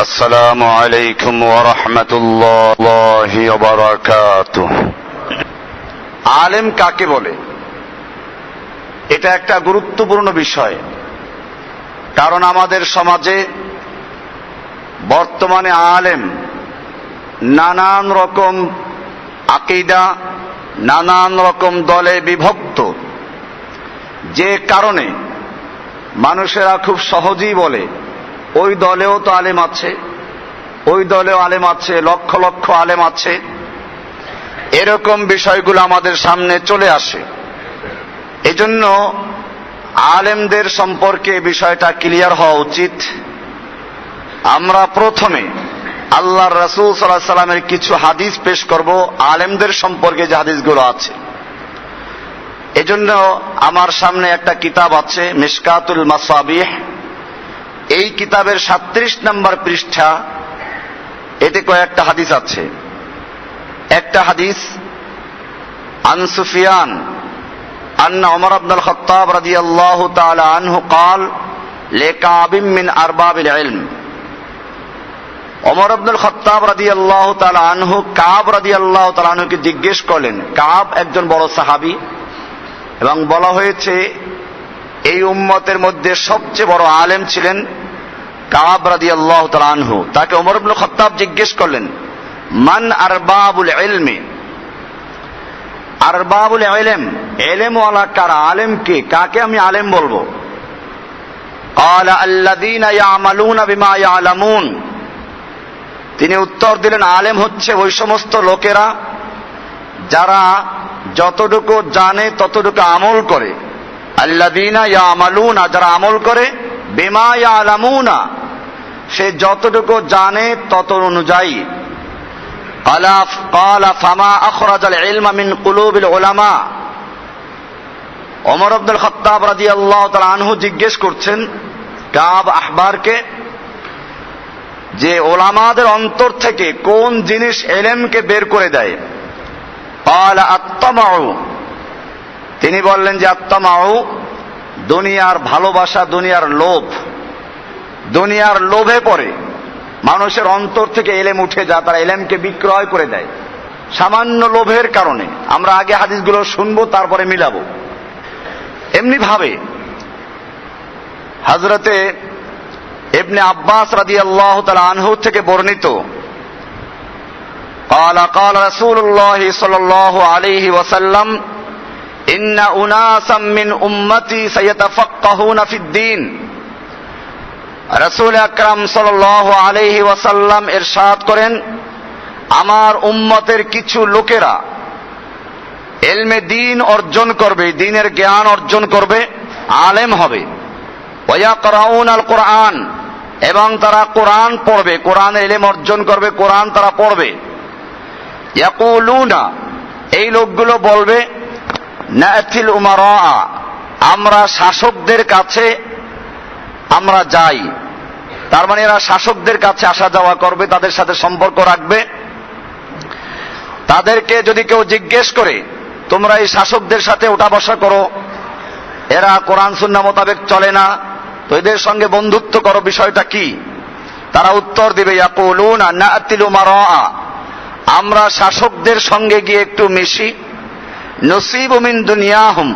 আসসালামু আলাইকুম ওয়া রাহমাতুল্লাহি ওয়া বারাকাতুহু। আলেম কাকে বলে? এটা একটা গুরুত্বপূর্ণ বিষয়, কারণ আমাদের সমাজে বর্তমানে আলেম নানান রকম আকীদা, নানান রকম দলে বিভক্ত, যে কারণে মানুষেরা খুব সহজেই বলে ওই দলেও তো আলেম আছে, ওই দলেও আলেম আছে, লক্ষ লক্ষ আলেম আছে। এরকম বিষয়গুলো আমাদের সামনে চলে আসে। এজন্য আলেমদের সম্পর্কে বিষয়টা ক্লিয়ার হওয়া উচিত। আমরা প্রথমে আল্লাহর রাসূল সাল্লাল্লাহু আলাইহি সাল্লামের কিছু হাদিস পেশ করব, আলেমদের সম্পর্কে যে হাদিসগুলো আছে। এজন্য আমার সামনে একটা কিতাব আছে, মিশকাতুল মাসাবিহ। এই কিতাবের 37 নম্বর পৃষ্ঠা, এতে কয়েকটা হাদিস আছে। একটা হাদিস, আন সুফিয়ান আন্না ওমর ইবনুল খাত্তাব রাদিয়াল্লাহু তাআলা আনহু قال لكعب من ارباب العلم। ওমর ইবনুল খাত্তাব রাদিয়াল্লাহু তাআলা আনহু কাব রাদিয়াল্লাহু তাআলা আনহুকে জিজ্ঞেস করলেন। কাব একজন বড় সাহাবী, এবং বলা হয়েছে এই উম্মতের মধ্যে সবচেয়ে বড় আলেম ছিলেন কাব রাদিয়াল্লাহু তাআলা আনহু। তাকে ওমর ইবনুল খাত্তাব জিজ্ঞেস করলেন, মান আরবাবুল ইলমি, আরবাবুল ইলম, ইলম ওয়ালা কারা, আলেম কে, কাকে আমি আলেম বলবো? ক্বালা আল্লাযীনা ইয়ামালুনা বিমা ইয়ালামুন। তিনি উত্তর দিলেন, আলেম হচ্ছে ওই সমস্ত লোকেরা যারা যতটুকু জানে ততটুকু আমল করে। আল্লাযীনা ইয়ামালুনা, যারা আমল করে, বিমা ইয়ালামুনা, সে যতটুকু জানে তত অনুযায়ী। ক্বালা ফামা আখরাজাল ইলমা মিন কুলুবিল উলামা। ওমর ইবনুল খাত্তাব রাদিয়াল্লাহু তাআলা আনহু জিজ্ঞেস করছেন কাব আহবারকে যে ওলামাদের অন্তর থেকে কোন জিনিস ইলমকে বের করে দেয়। ক্বালা আত-তামাউ, তিনি বললেন যে আত-তামাউ, দুনিয়ার ভালোবাসা, দুনিয়ার লোভ। দুনিয়ার লোভে পড়ে মানুষের অন্তর থেকে এলেম উঠে যায়, তারা এলেমকে বিক্রয় করে দেয় সামান্য লোভের কারণে। আমরা আগে হাদিসগুলো শুনবো, তারপরে মিলাবো। এমনি ভাবে হযরতে ইবনে আব্বাস রাদিয়াল্লাহু তাআলা আনহু থেকে বর্ণিত, ক্বালা ক্বালা রাসূলুল্লাহি সাল্লাল্লাহু আলাইহি ওয়াসাল্লাম ইন্না উনাসাম মিন উম্মতি সায়াতাফাক্কাহুনা ফিদ-দীন। রাসূল আকরাম সাল্লাল্লাহু আলাইহি ওয়াসাল্লাম ইরশাদ করেন, আমার উম্মতের কিছু লোকেরা ইলমে দ্বীন অর্জন করবে, দ্বীনের জ্ঞান অর্জন করবে, আলেম হবে। ওয়া ইয়াকরাউনাল কুরআন, এবং তারা কোরআন পড়বে, কোরআনের ইলম অর্জন করবে, কোরআন তারা পড়বে। ইয়াকুলুনা, এই লোকগুলো বলবে, নাতিল উমারা, আমরা শাসকদের কাছে আমরা যাই। তার মানে এরা শাসকদের কাছে আসা যাওয়া করবে, তাদের সাথে সম্পর্ক রাখবে। তাদেরকে যদি কেউ জিজ্ঞেস করে তোমরা এই শাসকদের সাথে ওঠা বসা করো, এরা কোরআন সুন্নাহ মোতাবেক চলে না, তো এদের সঙ্গে বন্ধুত্ব করো, বিষয়টা কি? তারা উত্তর দিবে, ইয়াকুলুনা নাতিল উমারা, আমরা শাসকদের সঙ্গে গিয়ে একটু মিশি, নসিবু মিন দুনিয়াহুম,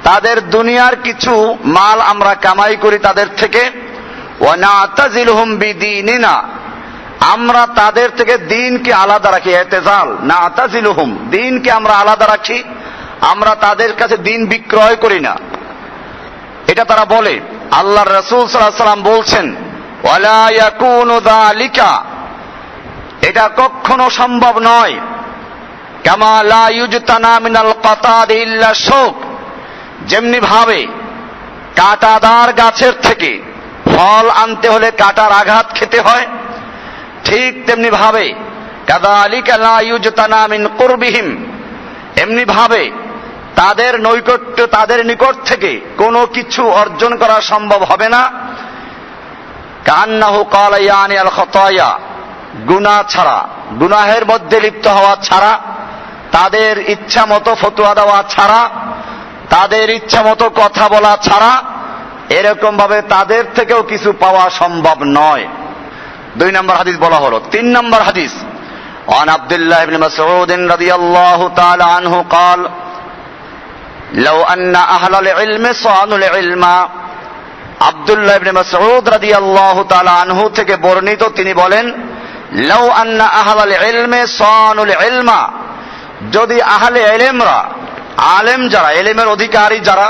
তাদের দুনিয়ার কিছু মাল আমরা কামাই করি তাদের থেকে। ওয়া নাতাজিলুহুম বিদীনিনা, আমরা তাদের থেকে দ্বীনকে আলাদা রাখি। ইতিজাল, নাতাজিলুহুম, দ্বীনকে আমরা আলাদা রাখি, আমরা তাদের কাছে দ্বীন বিক্রয় করি না। এটা তারা বলে। আল্লাহর রাসূল সাল্লাল্লাহু আলাইহি ওয়াসাল্লাম বলছেন, ওয়ালা ইয়াকুনু যালিকা, এটা কখনো সম্ভব নয়। কামা লা ইউজতানা মিনাল কাতাদ ইল্লা শৌক, যেমনি ভাবে কাঁটাদার গাছের থেকে ফল আনতে হলে কাঁটার আঘাত খেতে হয়, ঠিক তেমনি ভাবে কাযালিকা লা ইউজতানা মিন কুরবিহিম, এমনি ভাবে তাদের নৈকট্য, তাদের নিকট থেকে কোনো কিছু অর্জন করা সম্ভব হবে না। কান্নাহু ক্বালা ইয়ানি আল খাতায়া, গুনাহ ছাড়া, গুনাহের মধ্যে লিপ্ত হওয়া ছাড়া, তাদের ইচ্ছা মতো ফতোয়া দেওয়া ছাড়া, তাদের ইচ্ছা মতো কথা বলা ছাড়া এরকম ভাবে তাদের থেকেও কিছু পাওয়া সম্ভব নয়। 2 নম্বর হাদিস বলা হলো। 3 নম্বর হাদিস, عن عبد الله بن مسعود رضي الله تعالى عنه قال لو أن أهل العلم صانوا العلم। আব্দুল্লাহ ইবনে মাসউদ রাদিয়াল্লাহু তাআলা আনহু থেকে বর্ণিত, তিনি বলেন, লাউ আন্না আহলাল ইলমে সানুল ইলমা, যদি আহলে ইলমরা, আলেম যারা, ইলমের অধিকারী যারা,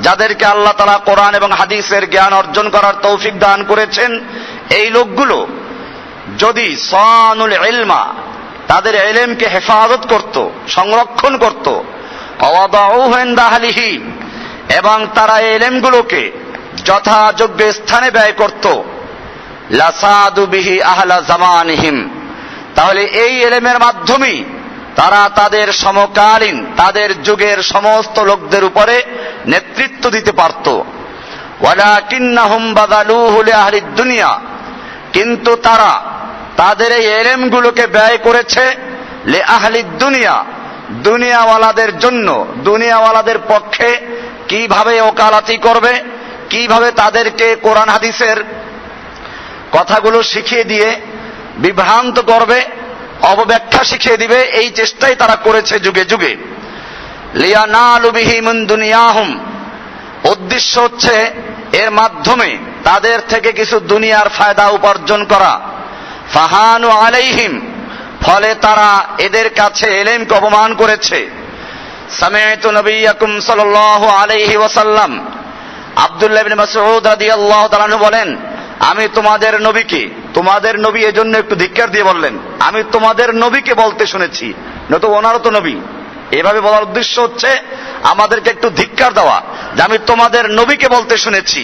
যাদেরকে আল্লাহ তাআলা কোরআন এবং হাদিসের জ্ঞান অর্জন করার তৌফিক দান করেছেন, এই লোকগুলো যদি সানুল ইলমা, তাদের ইলমকে হেফাজত করত, সংরক্ষণ করত, ওয়াদাউহু ইনদা আহলিহি, এবং তারা এই ইলমগুলোকে যথাযোগ্য স্থানে ব্যয় করত, লাসাদু বিহি আহলা জামানিহিম, তাহলে এই ইলমের মাধ্যমেই তারা তাদের সমকালীন, তাদের যুগের সমস্ত লোকদের উপরে নেতৃত্ব দিতে পারত। ওয়ালাকিন্নাহুম বাযালুহু লিআহলিদ দুনিয়া, কিন্তু তারা তাদের এই ইলমগুলোকে ব্যয় করেছে লিআহলিদ দুনিয়া, দুনিয়াওয়ালাদের জন্য, দুনিয়াওয়ালাদের পক্ষে কিভাবে ওকালতি করবে, কিভাবে তাদেরকে কোরআন হাদিসের কথাগুলো শিখিয়ে দিয়ে বিভ্রান্ত করবে, অপব্যাখ্যা শিখিয়ে দিবে, এই চেষ্টাই তারা করেছে যুগে যুগে। লিয়ানালু বিহি মিন দুনিয়াহুম, উদ্দেশ্য হচ্ছে এর মাধ্যমে তাদের থেকে কিছু দুনিয়ার ফায়দা উপার্জন করা। ফাহানু আলাইহিম, ফলে তারা এদের কাছে ইলমকে অপমান করেছে। সামি'তু নবিয়াকুম সাল্লাল্লাহু আলাইহি ওয়াসাল্লাম, আব্দুল্লাহ ইবনে মাসউদ রাদিয়াল্লাহু তাআলা আনহু বলেন, আমি তোমাদের নবীকে, তোমাদের নবী এজন্য একটু ধিক্কার দিয়ে বললেন, আমি তোমাদের নবীকে বলতে শুনেছি, নয়তো ওনারও তো নবী। এভাবে বলার উদ্দেশ্য হচ্ছে আমাদেরকে একটু ধিক্কার দেওয়া, যে আমি তোমাদের নবীকে বলতে শুনেছি।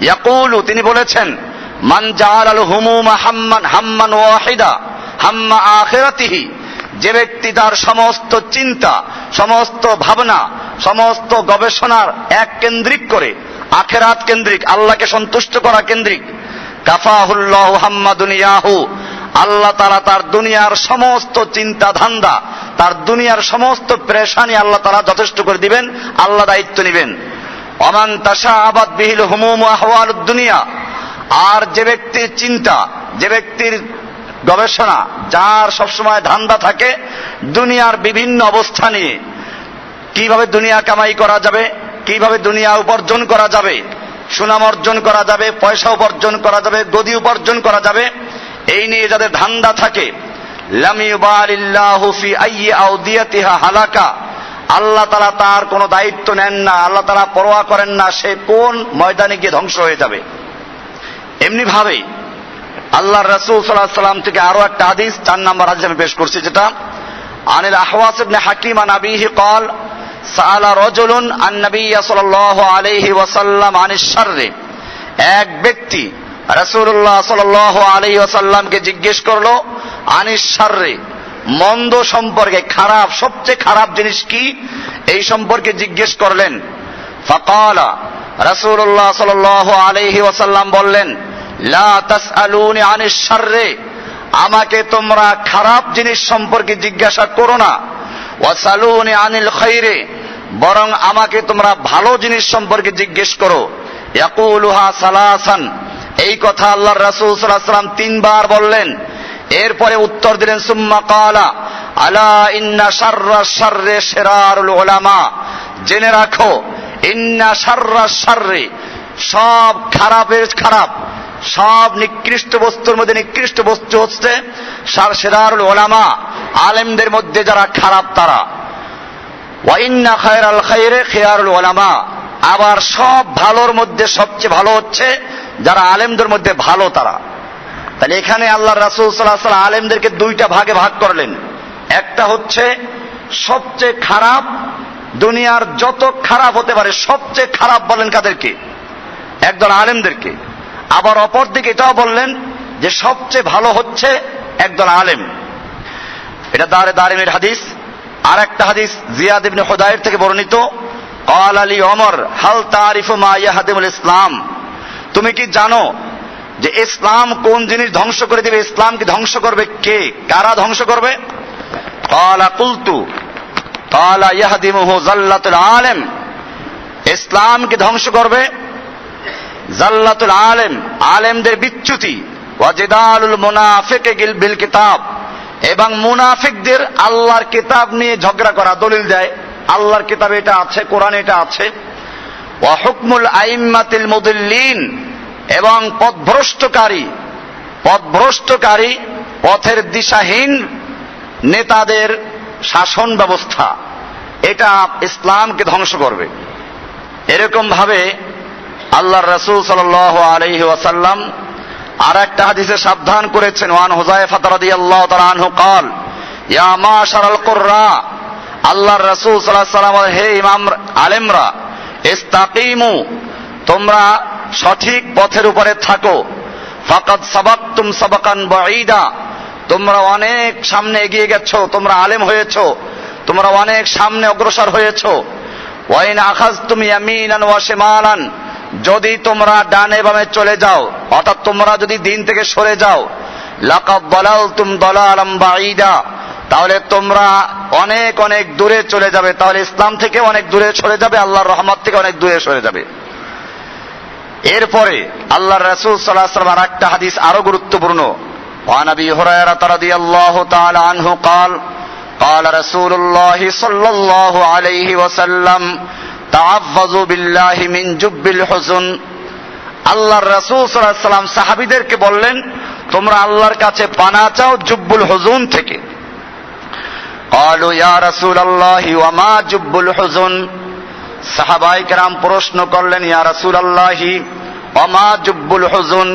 ইয়াকুলু, তিনি বলেছেন, মান জাআলাল হুমুমা হাম্মান ওয়াহিদা হাম্মা আখিরাতিহি, যে ব্যক্তি তার সমস্ত চিন্তা, সমস্ত ভাবনা, সমস্ত গবেষণার এক কেন্দ্রিক করে, আখিরাত কেন্দ্রিক, আল্লাহকে সন্তুষ্ট করা কেন্দ্রিক, কাফাহুল্লাহু হাম্মা দুনিয়াহু, আল্লাহ তাআলা তার দুনিয়ার সমস্ত চিন্তা ধান্দা, তার দুনিয়ার সমস্ত পেরেশানি আল্লাহ তাআলা যথেষ্ট করে দিবেন, আল্লাহ দায়িত্ব নেবেন। ওমান তাশাআবাত বিহিল হুমুম ওয়া আহওয়ালুদ দুনিয়া, আর যে ব্যক্তির চিন্তা, যে ব্যক্তির গবেষণা, যার সবসময় ধান্দা থাকে দুনিয়ার বিভিন্ন অবস্থা নিয়ে, কিভাবে দুনিয়া কামাই করা যাবে, কিভাবে দুনিয়া উপার্জন করা যাবে, সুনাম অর্জন করা যাবে, পয়সা উপার্জন করা যাবে, গদি উপার্জন করা যাবে, এই নিয়ে যাদের ধান্দা থাকে, লাম ইউবালিল্লাহু ফি আইয়ি আউদিয়াতিহা হালাকা, আল্লাহ তাআলা তার কোনো দায়িত্ব নেন না, আল্লাহ তাআলা পরোয়া করেন না সে কোন ময়দানে গিয়ে ধ্বংস হয়ে যাবে। এমনি ভাবে আল্লাহর রাসূল সাল্লাল্লাহু আলাইহি ওয়াসাল্লাম থেকে আরো একটা হাদিস, 4 নম্বর হাদিস আমি পেশ করছি, যেটা আনিল আহওয়াস ইবনে হাকিম আন আবিহি قال সাআলা রাজুলুন আন নবী সাল্লাল্লাহু আলাইহি ওয়াসাল্লাম আনিশ শাররি, এক ব্যক্তি রাসূলুল্লাহ সাল্লাল্লাহু আলাইহি ওয়াসাল্লামকে জিজ্ঞেস করলো আনিশ শাররি, মন্দ সম্পর্কে, খারাপ, সবচেয়ে খারাপ জিনিস কি, এই সম্পর্কে জিজ্ঞেস করলেন। ফাকালা, রাসূলুল্লাহ সাল্লাল্লাহু আলাইহি ওয়াসাল্লাম বললেন, লা তাসআলুনি আনিশ শাররি, আমাকে তোমরা খারাপ জিনিস সম্পর্কে জিজ্ঞাসা করো না, ওয়াসালুনি আনিল খাইরি, বরং আমাকে তোমরা ভালো জিনিস সম্পর্কে জিজ্ঞেস করো। ইয়াকুলুহা সালাসান, এই কথা আল্লাহর রাসূল সাল্লাল্লাহু আলাইহি ওয়াসাল্লাম 3 বার বললেন। এরপরে উত্তর দিলেন, সুম্মা ক্বালা আলা ইন্না শাররাশ শাররি শিরারুল উলামা, জেনে রাখো, ইন্না শাররাশ শাররি, সব খারাপের খারাপ, সব নিকৃষ্ট বস্তুর মধ্যে নিকৃষ্ট বস্তু হচ্ছে শিরারুল উলামা, আলেমদের মধ্যে যারা খারাপ তারা। ওয়া ইন্না খায়রাল খায়রি খিয়ারুল উলামা, আবার সব ভালোর মধ্যে সবচেয়ে ভালো হচ্ছে যারা আলেমদের মধ্যে ভালো তারা। তাহলে এখানে আল্লাহর রাসূল সাল্লাল্লাহু আলাইহি ওয়াসাল্লাম আলেমদেরকে 2টা ভাগে ভাগ করলেন। একটা হচ্ছে সবচেয়ে খারাপ, দুনিয়ার যত খারাপ হতে পারে সবচেয়ে খারাপ বলেন কাদেরকে? একদল আলেমদেরকে। আবার অপর দিকে এটাও বললেন যে সবচেয়ে ভালো হচ্ছে একদল আলেম। এটা দারিমির হাদিস। আর একটা হাদিস জিয়াদ ইবনে হুদায়র থেকে বর্ণিত, ক্বাল আলী ওমর হাল তারিফু মা ইয়াহদিমুল ইসলাম, তুমি কি জানো যে ইসলাম কোন জিনিস ধ্বংস করে দিবে? ইসলামকে ধ্বংস করবে কে? কারা ধ্বংস করবে? ক্বালা কুলতু ক্বালা ইয়াহদিমুহু জাল্লাতুল আলেম, ইসলামকে ধ্বংস করবে জাল্লাতুল আলেম, আলেমদের বিচ্যুতি, ওয়া জিদালুল মুনাফিকি বিল কিতাব, এবং মুনাফিকদের আল্লাহর কিতাব নিয়ে ঝগড়া করা, দলিল দেয় আল্লাহর কিতাবে এটা আছে, কোরআনে এটা আছে। ওয়া হুকমুল আইম্মাতিল মুদিল্লিন, এবং পথভ্রষ্টকারী পথের দিশাহীন নেতাদের শাসন ব্যবস্থা, এটা ইসলামকে ধ্বংস করবে। এরকম ভাবে আল্লাহর রাসূল সাল্লাল্লাহু আলাইহি ওয়াসাল্লাম আর একটা হাদিসে সাবধান করেছেন। ওয়ান হুযায়ফা রাদিয়াল্লাহু তাআলা আনহু قال ইয়া মাশারাল কুররা, আল্লাহর রাসূল সাল্লাল্লাহু আলাইহি ওয়াসাল্লাম, হে ইমাম আলেমরা, ইস্তাকিমু, তোমরা সঠিক পথের উপরে থাকো। ফাকাদ সাবাকতুম সাবাকান বাঈদা, তোমরা অনেক সামনে এগিয়ে গেছো, তোমরা আলেম হয়েছো, তোমরা অনেক সামনে অগ্রসর হয়েছো। ওয়া ইন আখাযতুম ইয়ামিনান ওয়া শিমালান, যদি তোমরা ডানে বামে চলে যাও, অর্থাৎ তোমরা যদি দিন থেকে সরে যাও, লাকাদ দালালতুম দালালাম বাঈদা, তাহলে তোমরা অনেক অনেক দূরে চলে যাবে, তাহলে ইসলাম থেকে অনেক দূরে সরে যাবে, আল্লাহর রহমত থেকে অনেক দূরে সরে যাবে। এরপরে আল্লাহর রাসূল সাল্লাল্লাহু আলাইহি ওয়াসাল্লাম একটা হাদিস আরো গুরুত্বপূর্ণ। ওয়ান আবি হুরায়রা রাদিয়াল্লাহু তাআলা আনহু قال قال رسول الله صلى الله عليه وسلم تعوذوا بالله من جب الحزن, আল্লাহর রাসূল সাল্লাল্লাহু আলাইহি ওয়াসাল্লাম সাহাবীদেরকে বললেন, তোমরা আল্লাহর কাছে পানাহ চাও জুব্বুল হুজুন থেকে। قالوا يا رسول الله وما جب الحزن, সাহাবায়ে কেরাম প্রশ্ন করলেন, ইয়া রাসূলুল্লাহ ওমা জুব্বুল হুজুন,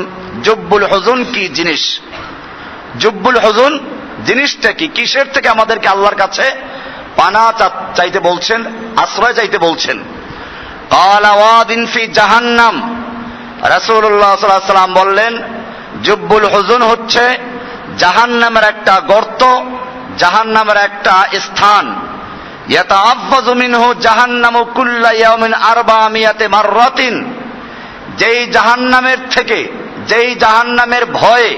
জুব্বুল হুজুন কি জিনিস? জুব্বুল হুজুন জিনিসটা কি? কিসের থেকে আমাদেরকে আল্লাহর কাছে পানাহ চাইতে বলছেন, আশ্রয় চাইতে বলছেন? ক্বালা ওয়াদিন ফি জাহান্নাম, রাসূলুল্লাহ সাল্লাল্লাহু আলাইহি ওয়াসাল্লাম বললেন, জুব্বুল হুজুন হচ্ছে জাহান্নামের একটা গর্ত, জাহান্নামের একটা স্থান। ইয়াতাআফফাযু মিনহু জাহান্নামু কুল্লা ইয়াউমিন 400 মাররাতিন, যেই জাহান্নামের থেকে, যেই জাহান্নামের ভয়ে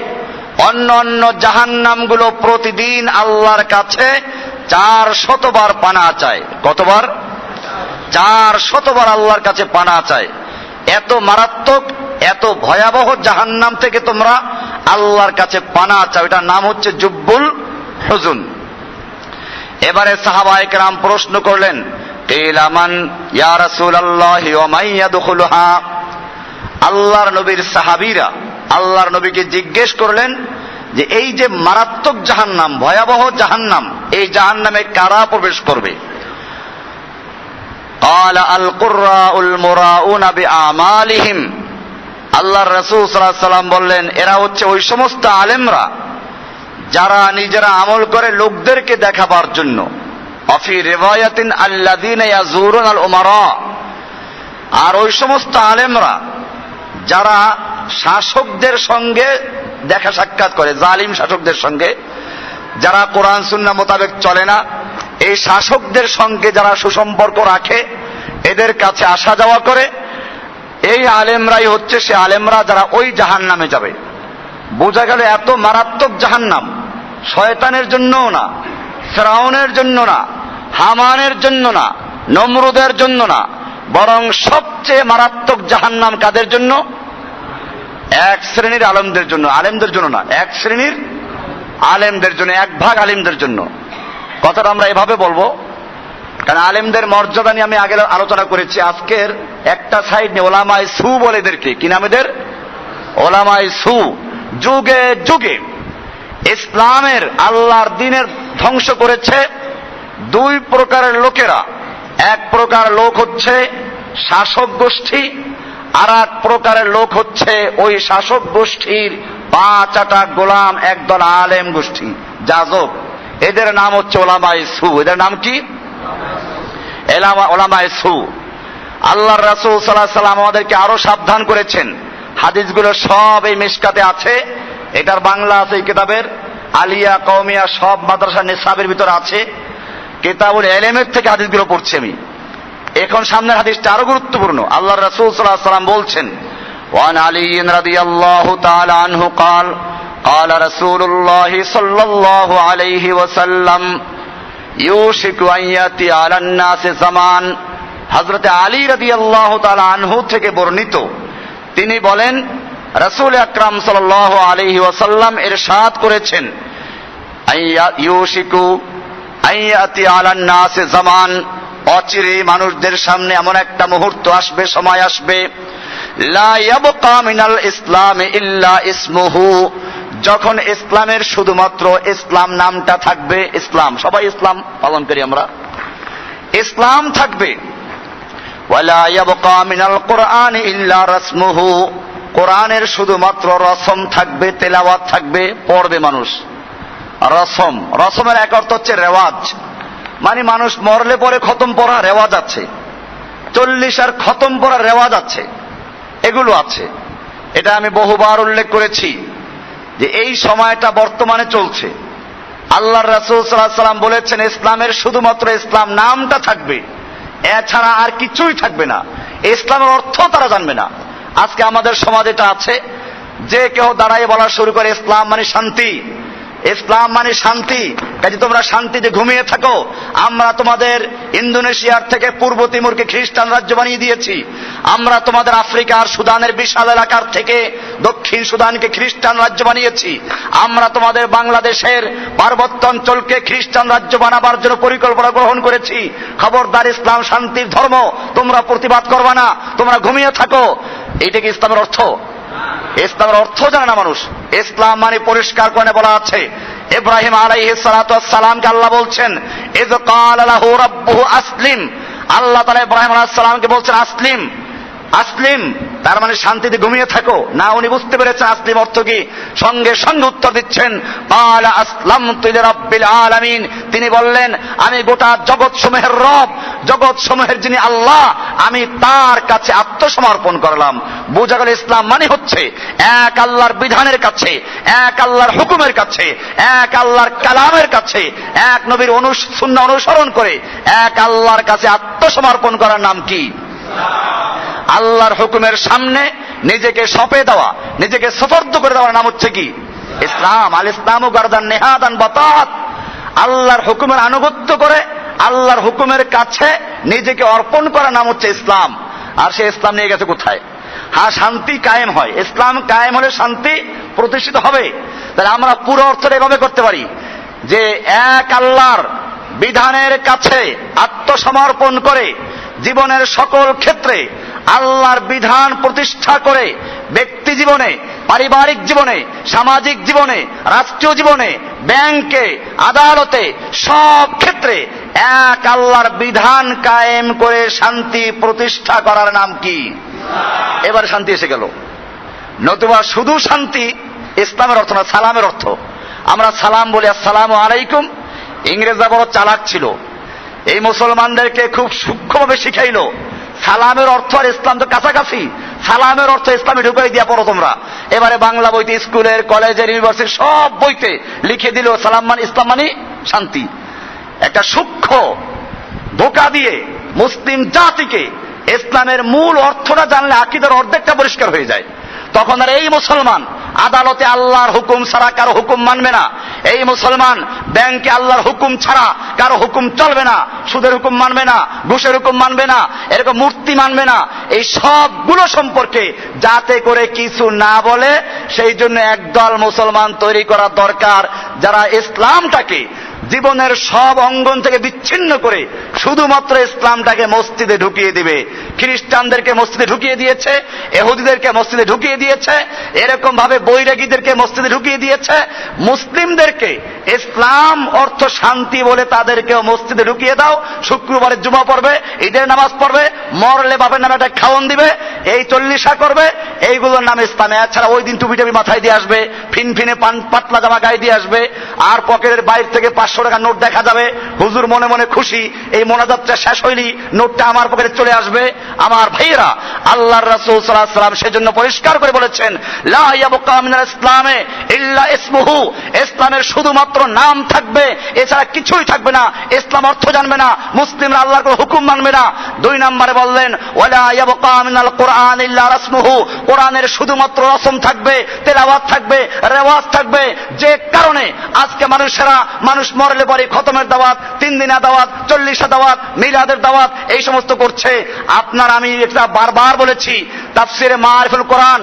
অন্য অন্য জাহান্নামগুলো প্রতিদিন আল্লাহর কাছে 400 বার পানাহ চায়। কতবার? 400 বার আল্লাহর কাছে পানাহ চায়। এত মারাত্মক, এত ভয়াবহ জাহান্নাম থেকে তোমরা আল্লাহর কাছে পানাহ চাও, এটার নাম হচ্ছে জুব্বুল হুজুন। এবারে সাহাবায়ে কেরাম প্রশ্ন করলেন, কিলা মান ইয়া রাসূলুল্লাহ ওয়া মান ইয়াদখুলুহা, আল্লাহর নবীর সাহাবীরা আল্লাহর নবীকে জিজ্ঞেস করলেন যে এই যে মারাত্মক জাহান্নাম, ভয়াবহ জাহান্নাম, এই জাহান্নামে কারা প্রবেশ করবে? ক্বালা আল কুররাউল মুরাউনা বিআমালিহিম, আল্লাহর রাসূল সাল্লাল্লাহু আলাইহি ওয়াসাল্লাম বললেন, এরা হচ্ছে ওই সমস্ত আলেমরা যারা নিজেরা আমল করে লোকদেরকে দেখাবার জন্য। অফি রিওয়ায়াতিন আল্লাযীনা ইয়াজুরুন আল উমারা, আর ওই সমস্ত আলেমরা যারা শাসকদের সঙ্গে দেখা সাক্ষাৎ করে, জালিম শাসকদের সঙ্গে, যারা কোরআন সুন্নাহ মোতাবেক চলে না, এই শাসকদের সঙ্গে যারা সুসম্পর্ক রাখে, এদের কাছে আসা যাওয়া করে, এই আলেমরাই হচ্ছে সে আলেমরা যারা ওই জাহান্নামে যাবে। বোঝা গেল এত মারাত্মক জাহান্নাম শয়তানের জন্যও না, ফিরআউনের জন্য না, হামানের জন্য না, নমরুদের জন্য না, বরং সবচেয়ে মারাত্মক জাহান্নাম কাদের জন্য? এক শ্রেণীর আলেমদের জন্য, আলেমদের জন্য না, এক শ্রেণীর আলেমদের জন্য, এক ভাগ আলেমদের জন্য। কথাটা আমরা এভাবে বলবো, কারণ আলেমদের মর্যাদা নিয়ে আমি আগে আলোচনা করেছি। আজকের একটা সাইড নিয়ে ওলামায়ে সু বলে এদেরকে, কি নাম এদের? ওলামায়ে সু। যুগে যুগে ইসলামের, আল্লাহর দ্বীনের ধ্বংস করেছে দুই প্রকারের লোকেরা। এক প্রকার লোক হচ্ছে শাসক গোষ্ঠী, আর এক প্রকারের লোক হচ্ছে ওই শাসক গোষ্ঠীর পাঁচ আটা গোলাম, একদল আলেম গোষ্ঠী, যাজক। এদের নাম হচ্ছে ওলামায়ে সু। এদের নাম কি? ওলামায়ে সু। আল্লাহর রাসূল সাল্লাল্লাহু আলাইহি ওয়াসাল্লাম আমাদেরকে আরো সাবধান করেছেন। হাদিসগুলো সব এই মিশকাতে আছে, এটার বাংলা আছে এই কিতাবের, আলিয়া কওমিয়া সব মাদ্রাসা নিসাবের ভিতরে আছে। কিতাবুল ইলমের থেকে হাদিসগুলো পড়ছি আমি। এখন সামনের হাদিসটা আরো গুরুত্বপূর্ণ। আল্লাহর রাসূল সাল্লাল্লাহু আলাইহি ওয়াসাল্লাম বলছেন, ওয়ান আলী রাদিয়াল্লাহু তাআলা আনহু قال قال رسول الله صلى الله عليه وسلم يوشك أن يأتي على الناس زمان, হযরত আলী রাদিয়াল্লাহু তাআলা আনহু থেকে বর্ণিত, তিনি বলেন রাসূল আকরাম সাল্লাল্লাহু আলাইহি ওয়াসাল্লাম ইরশাদ করেছেন, ইউশিকু আইয়াতি আলান নাস জামান, অচিরে মানুষদের সামনে এমন একটা মুহূর্ত আসবে, সময় আসবে, লা ইয়াবকা মিনাল ইসলাম ইল্লা ইসমুহু, যখন ইসলামের শুধুমাত্র ইসলাম নামটা থাকবে। ইসলাম, সবাই ইসলাম পালন করি আমরা, ইসলাম থাকবে। ওয়ালা ইয়াবকা মিনাল কুরআন ইল্লা রাসমুহু, কোরআনের শুধুমাত্র রসম থাকবে, তেলাওয়াত থাকবে, পড়বে মানুষ। রসম, রসমের এক অর্থ হচ্ছে রেওয়াজ, মানে মানুষ মরলে পরে খতম পড়া রেওয়াজ আছে, 40 আর খতম পড়া রেওয়াজ আছে, এগুলো আছে। এটা আমি বহুবার উল্লেখ করেছি যে এই সময়টা বর্তমানে চলছে। আল্লাহর রাসূল সাল্লাল্লাহু আলাইহি ওয়াসাল্লাম বলেছেন, ইসলামের শুধুমাত্র ইসলাম নামটা থাকবে, এছাড়া আর কিছুই থাকবে না। ইসলামের অর্থ তারা জানবে না। আজকে আমাদের সমাজ এটা আছে, যে কেউ দাঁড়ায় বলা শুরু করে ইসলাম মানে শান্তি, ইসলাম মানে শান্তি, কাজে তোমরা শান্তিতে ঘুমিয়ে থাকো, আমরা তোমাদের ইন্দোনেশিয়ার থেকে পূর্ব তিমুরকে খ্রিস্টান রাজ্য বানিয়ে দিয়েছি, আমরা তোমাদের আফ্রিকার সুদানের বিশাল এলাকার থেকে দক্ষিণ সুদানকে খ্রিস্টান রাজ্য বানিয়েছি, আমরা তোমাদের বাংলাদেশের পার্বত্য অঞ্চলকে খ্রিস্টান রাজ্য বানাবার জন্য পরিকল্পনা গ্রহণ করেছি। খবরদার, ইসলাম শান্তির ধর্ম, তোমরা প্রতিবাদ করবা না, তোমরা ঘুমিয়ে থাকো। এইটা কি ইসলামের অর্থ? ইসলামের অর্থ জানে না মানুষ। ইসলাম মানে পরিষ্কার করে বলা আছে, ইব্রাহিম আলাইহিস সালাতু ওয়াস সালামকে আল্লাহ বলছেন, ইয ক্বালা লাহু রাব্বুহু আসলিম, আল্লাহ তাআলা ইব্রাহিম আলাইহিস সালামকে বলছেন আসলিম, আসলিম তার মানে শান্তিতে ঘুমিয়ে থাকো না। উনি বুঝতে পেরেছেন আসলিম অর্থ কি, সঙ্গে সঙ্গে উত্তর দিচ্ছেন, ক্বালা আসলামতু লিরাব্বিল আলামিন, তিনি বললেন আমি গোটা জগৎ সমূহের রব, জগৎ সমূহের যিনি আল্লাহ, আমি তার কাছে আত্মসমর্পণ করলাম। বোঝা গেল ইসলাম মানে হচ্ছে এক আল্লাহর বিধানের কাছে, এক আল্লাহর হুকুমের কাছে, এক আল্লাহর কালামের কাছে, এক নবীর সুন্নাহ অনুসরণ করে এক আল্লাহর কাছে আত্মসমর্পণ করার নাম কি? আল্লাহর হুকুমের সামনে নিজেকে সঁপে দেওয়া, নিজেকে সুপর্দ করে দেওয়ার নাম হচ্ছে কি? ইসলাম। আল ইসলামু গারদান নেহাদান বাতাত, আল্লাহর হুকুমের আনুগত্য করে আল্লাহর হুকুমের কাছে নিজেকে অর্পণ করার নাম হচ্ছে ইসলাম। আর সে ইসলাম নিয়ে গেছে কোথায়? হ্যাঁ, শান্তি কায়েম হয়, ইসলাম কায়েম হলে শান্তি প্রতিষ্ঠিত হবে। তাহলে আমরা পুরো অর্থটা এভাবে করতে পারি যে এক আল্লাহর বিধানের কাছে আত্মসমর্পণ করে জীবনের সকল ক্ষেত্রে আল্লাহর বিধান প্রতিষ্ঠা করে ব্যক্তি জীবনে, পারিবারিক জীবনে, সামাজিক জীবনে, রাষ্ট্রীয় জীবনে, ব্যাংকে, আদালতে, সব ক্ষেত্রে এক আল্লাহর বিধান কায়েম করে শান্তি প্রতিষ্ঠা করার নাম কি? এবার শান্তি এসে গেল। নতুবা শুধু শান্তি ইসলামের অর্থ না, সালামের অর্থ। আমরা সালাম বলি আসসালামু আলাইকুম, ইংরেজরা বড় চালাক ছিল, এই মুসলমানদেরকে খুব সূক্ষ্মভাবে শিখাইলো সালামের অর্থ আর ইসলাম তো কাছাকাছি, সালামের অর্থ ইসলামে ঢুকাই দিয়া পড়ো তোমরা। এবারে বাংলা বইতে, স্কুলের, কলেজের, ইউনিভার্সিটির সব বইতে লিখে দিল সালাম মানে ইসলাম মানে শান্তি। একটা সূক্ষ্ম ধোঁকা দিয়ে মুসলিম জাতিকে ইসলামের মূল অর্থটা জানলে আকীদার অর্ধেকটা পরিষ্কার হয়ে যায়। তখন আর এই মুসলমান আদালতে আল্লাহর হুকুম ছাড়া কারো হুকুম মানবে না, এই মুসলমান ব্যাংকে আল্লাহর হুকুম ছাড়া কারো হুকুম চলবে না, সুদের হুকুম মানবে না, ঘুষের হুকুম মানবে না, এরকম মূর্তি মানবে না। এই সবগুলো সম্পর্কে যাতে করে কিছু না বলে, সেই জন্য একদল মুসলমান তৈরি করা দরকার যারা ইসলামটাকে জীবনের সব অঙ্গন থেকে বিচ্ছিন্ন করে শুধুমাত্র ইসলামটাকে মসজিদে ঢুকিয়ে দিবে। খ্রিস্টানদেরকে মসজিদে ঢুকিয়ে দিয়েছে, ইহুদিদেরকে মসজিদে ঢুকিয়ে দিয়েছে, এরকম ভাবে বৈরাগীদেরকে মসজিদে ঢুকিয়ে দিয়েছে। মুসলিমদেরকে ইসলাম অর্থ শান্তি বলে তাদেরকেও মসজিদে ঢুকিয়ে দাও, শুক্রবারে জুমা পড়বে, ঈদের নামাজ পড়বে, মরলে বাপের নামে একটা খাওয়ান দিবে, এই 40 করবে, এইগুলোর নাম ইসলামে। এছাড়া ওই দিন টুপি টাপি মাথায় দিয়ে আসবে, ফিনফিনে পাতলা জামা গায়ে দিয়ে আসবে, আর পকেটের বাইরে থেকে 500 টাকা নোট দেখা যাবে। হুজুর মনে মনে খুশি, এই মোনাজাতটা শেষ হইলি নোটটা আমার পকেটে চলে আসবে। আমার ভাইয়েরা, আল্লাহর রাসূল সাল্লাল্লাহু আলাইহি ওয়াসাল্লাম সেজন্য পরিষ্কার করে বলেছেন, লা ইয়াবকা মিনাল ইসলামে ইল্লা ইসমুহু, ইসলামের শুধুমাত্র নাম থাকবে, এছাড়া কিছুই থাকবে না। ইসলাম অর্থ জানবে না, মুসলিমরা আল্লাহর কোনো হুকুম মানবে না। 2 নম্বরে বললেন, ওয়ালা ইয়াবকা মিনাল কুরআন ইল্লা রাসমুহু, কোরআনের শুধুমাত্র রসম থাকবে, তেলাওয়াত থাকবে, রেওয়াজ থাকবে। যে কারণে আজকে মানুষ মরলে পরে খতমের দাওয়াত, 3 দিনের দাওয়াত, 40 দাওয়াত, মিলাদের দাওয়াত, এই সমস্ত করছে। আপনার আমি এটা বারবার বলেছি, তাফসিরে মারিফুল কোরআন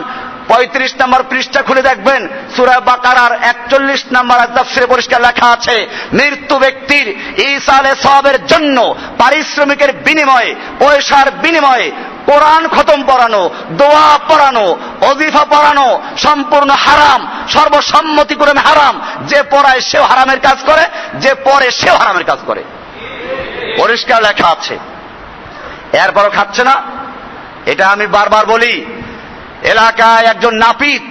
35 নম্বর পৃষ্ঠা খুলে দেখবেন সূরা বাকারার 41 নম্বর তাফসিরে পরিষ্কার লেখা আছে, মৃত্যু ব্যক্তির ইসালে সওয়াবের জন্য পারিশ্রমিকের বিনিময়ে, পয়সার বিনিময়ে কোরআন খতম পড়ানো, দোয়া পড়ানো, ওজিফা পড়ানো সম্পূর্ণ হারাম, সর্বসম্মতিক্রমে হারাম। যে পড়ায় সেও হারামের কাজ করে, যে পড়ে সেও হারামের কাজ করে, পরিষ্কার লেখা আছে। এরপরও খাচ্ছে না। এটা আমি বারবার বলি, এলাকায় একজন নাপিত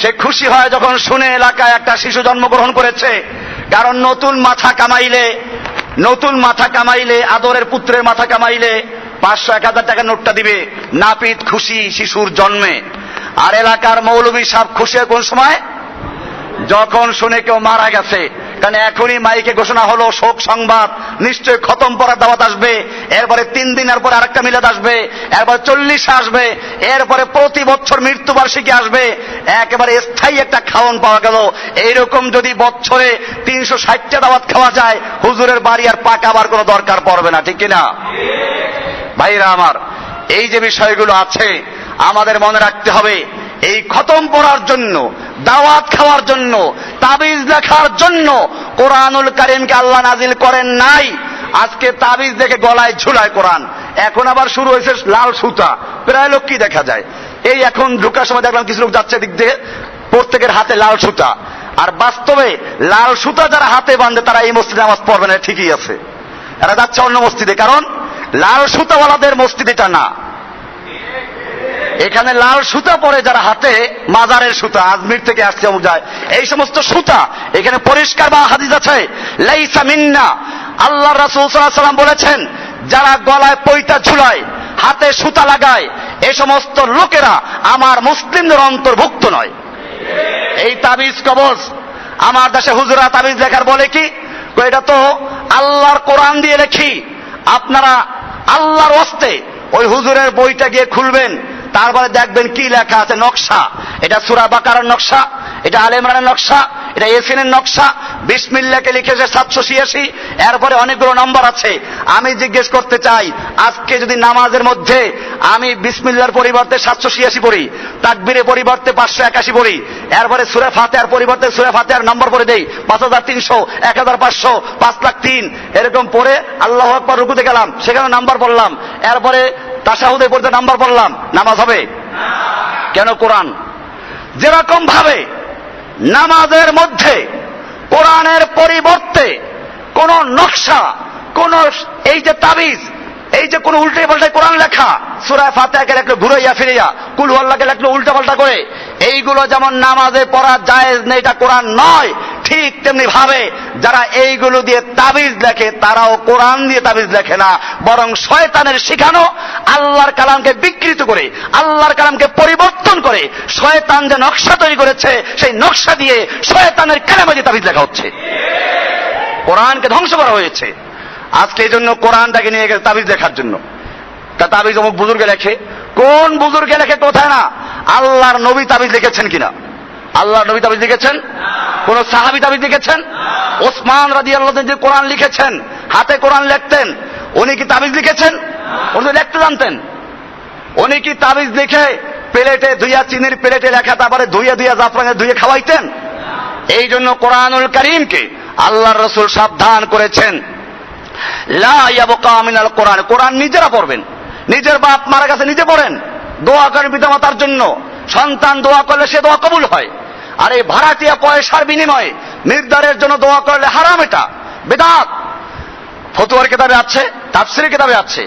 সে খুশি হয় যখন শুনে এলাকায় একটা শিশু জন্মগ্রহণ করেছে। কারণ নতুন মাথা কামাইলে আদরের পুত্রের মাথা কামাইলে 500-1000 টাকা নোটটা দিবে। নাপিত খুশি শিশুর জন্মে। আর এলাকার মৌলভী সাহেব খুশি কোন সময়? যখন শুনে কেউ মারা গেছে। কারণ এখনই মাইকে ঘোষণা হলো শোক সংবাদ, নিশ্চয়ই খতম পড়ার দাওয়াত আসবে, এরপরে 3 দিনের পরে আরেকটা মিলাদ আসবে, এরপরে 40 আসবে, এরপরে প্রতি বছর মৃত্যুবার্ষিকী আসবে, একেবারে স্থায়ী একটা খাওয়ান পাওয়া গেল। এইরকম যদি বছরে 360টা দাওয়াত খাওয়া যায়, হুজুরের বাড়ি আর পাকাবার কোনো দরকার পড়বে না, ঠিক কিনা ভাইরা আমার? এই যে বিষয়গুলো আছে আমাদের মনে রাখতে হবে। এই খতম পড়ার জন্য, দাওয়াত খাওয়ার জন্য, তাবিজ লেখার জন্য কোরআনুল কারীমকে আল্লাহ নাজিল করেন নাই। আজকে তাবিজ দেখে গলায় ঝুলায় কোরআন। এখন আবার শুরু হয়েছে লাল সুতা, প্রায় লোক কি দেখা যায়। এই এখন ঢোকার সময় দেখলাম কিছু লোক যাচ্ছে দিক দিয়ে, প্রত্যেকের হাতে লাল সুতা। আর বাস্তবে লাল সুতা যারা হাতে বাঁধে তারা এই মসজিদে নামাজ পড়বে না, ঠিকই আছে। এরা যাচ্ছে অন্য মসজিদে, কারণ লাল সুতাওয়ালাদের মসজিদ এটা না। এখানে লাল সুতা পরে যারা হাতে, মাজারের সুতা, আজমির থেকে আসছে অমুক যায়, এই সমস্ত সুতা এখানে পরিষ্কার বা হাদিস আছে, লাইসা মিন্না। আল্লাহ রাসূল সাল্লাল্লাহু আলাইহি ওয়াসাল্লাম বলেছেন, যারা গলায় পয়তা ঝুলায়, হাতে সুতা লাগায়, এই সমস্ত লোকেরা আমার মুসলিমদের অন্তর্ভুক্ত নয়। এই তাবিজ কবজ আমার দেশে হুজুরা তাবিজ লেখার বলে কি, এটা তো আল্লাহর কোরআন দিয়ে লেখি। আপনারা আল্লাহর ওয়াস্তে ওই হুজুরের বইটা গিয়ে খুলবেন, তারপরে দেখবেন কি লেখা আছে। নকশা, এটা সূরা বাকারার নকশা, এটা আলে ইমরানের নকশা, এটা ইয়াসিনের নকশা। বিসমিল্লাহকে লিখেছে 786, এরপরে অনেকগুলো নম্বর আছে। আমি জিজ্ঞেস করতে চাই, আজকে যদি নামাজের মধ্যে আমি বিসমিল্লাহর পরিবর্তে 786 পড়ি, তাকবীরের পরিবর্তে 581 পড়ি, এরপরে সূরা ফাতিহার পরিবর্তে সূরা ফাতিহার নম্বর পড়ে দেই 5300, 1500, 5,03,000 এরকম পড়ে আল্লাহু আকবার রুকুতে গেলাম, সেখানে নাম্বার পড়লাম, এরপরে তাশাহুদে পড়তে নাম্বার পড়লাম, নামাজ হবে? কেন? কোরআন যেরকম ভাবে নামাজের মধ্যে কোরআনের পরিবর্তে কোন নকশা, কোন এই যে তাবিজ, এই যে কোন উল্টে পাল্টায় কোরআন লেখা, সূরা ফাতিহাকে লেখলো ঘুরাইয়া ফিরাইয়া, কুল হুয়াল্লাহকে লেখলো উল্টা পাল্টা করে, এইগুলো যেমন নামাজে পড়া জায়েজ নেই, এটা কোরআন নয়। ঠিক তেমনি ভাবে যারা এইগুলো দিয়ে তাবিজ লেখে, তারাও কোরআন দিয়ে তাবিজ লেখে না, বরং শয়তানের শিখানো আল্লাহর কালামকে বিকৃত করে, আল্লাহর কালামকে পরিবর্তন করে শয়তান যে নকশা তৈরি করেছে, সেই নকশা দিয়ে শয়তানের কালামে দিয়ে তাবিজ লেখা হচ্ছে। কোরআনকে ধ্বংস করা হয়েছে। আজকে এই জন্য কোরআনটাকে নিয়ে গেছে তাবিজ লেখার জন্য। তা তাবিজ অমুক বুজুর্গে লেখে, কোন বুজুর্গে লেখে কোথায় না, আল্লাহর নবী তাবিজ লিখেছেন কিনা? আল্লাহর নবী তাবিজ লিখেছেন? কোন সাহাবী তাবিজ লিখেছেন? ওসমান রাদিয়াল্লাহু আনহু যে কোরআন লিখেছেন, হাতে কোরআন লিখতেন, উনি কি তাবিজ লিখেছেন? উনি তো লিখতে জানতেন। উনি কি তাবিজ লিখে প্লেটে ধুইয়া, চিনির প্লেটে লেখা, তারপরে ধুইয়া জাফরানে ধুইয়ে খাওয়াইতেন? এই জন্য কোরআনুল কারীমকে আল্লাহর রাসূল সাবধান করেছেন, লা ইয়াবকা মিনাল কোরআন। কোরআন নিজেরা পড়বেন, নিজের বাপ মারা গেছে নিজে পড়েন, দোয়া করেন পিতামাতার জন্য, সন্তান দোয়া করলে সে দোয়া কবুল হয়। আর এই ভাড়াটিয়া পয়সার বিনিময়ে নির্দারের জন্য দোয়া করলে হারাম, এটা বিদআত। ফতোয়ার কিতাবে আছে, তাফসীরের কিতাবে আছে।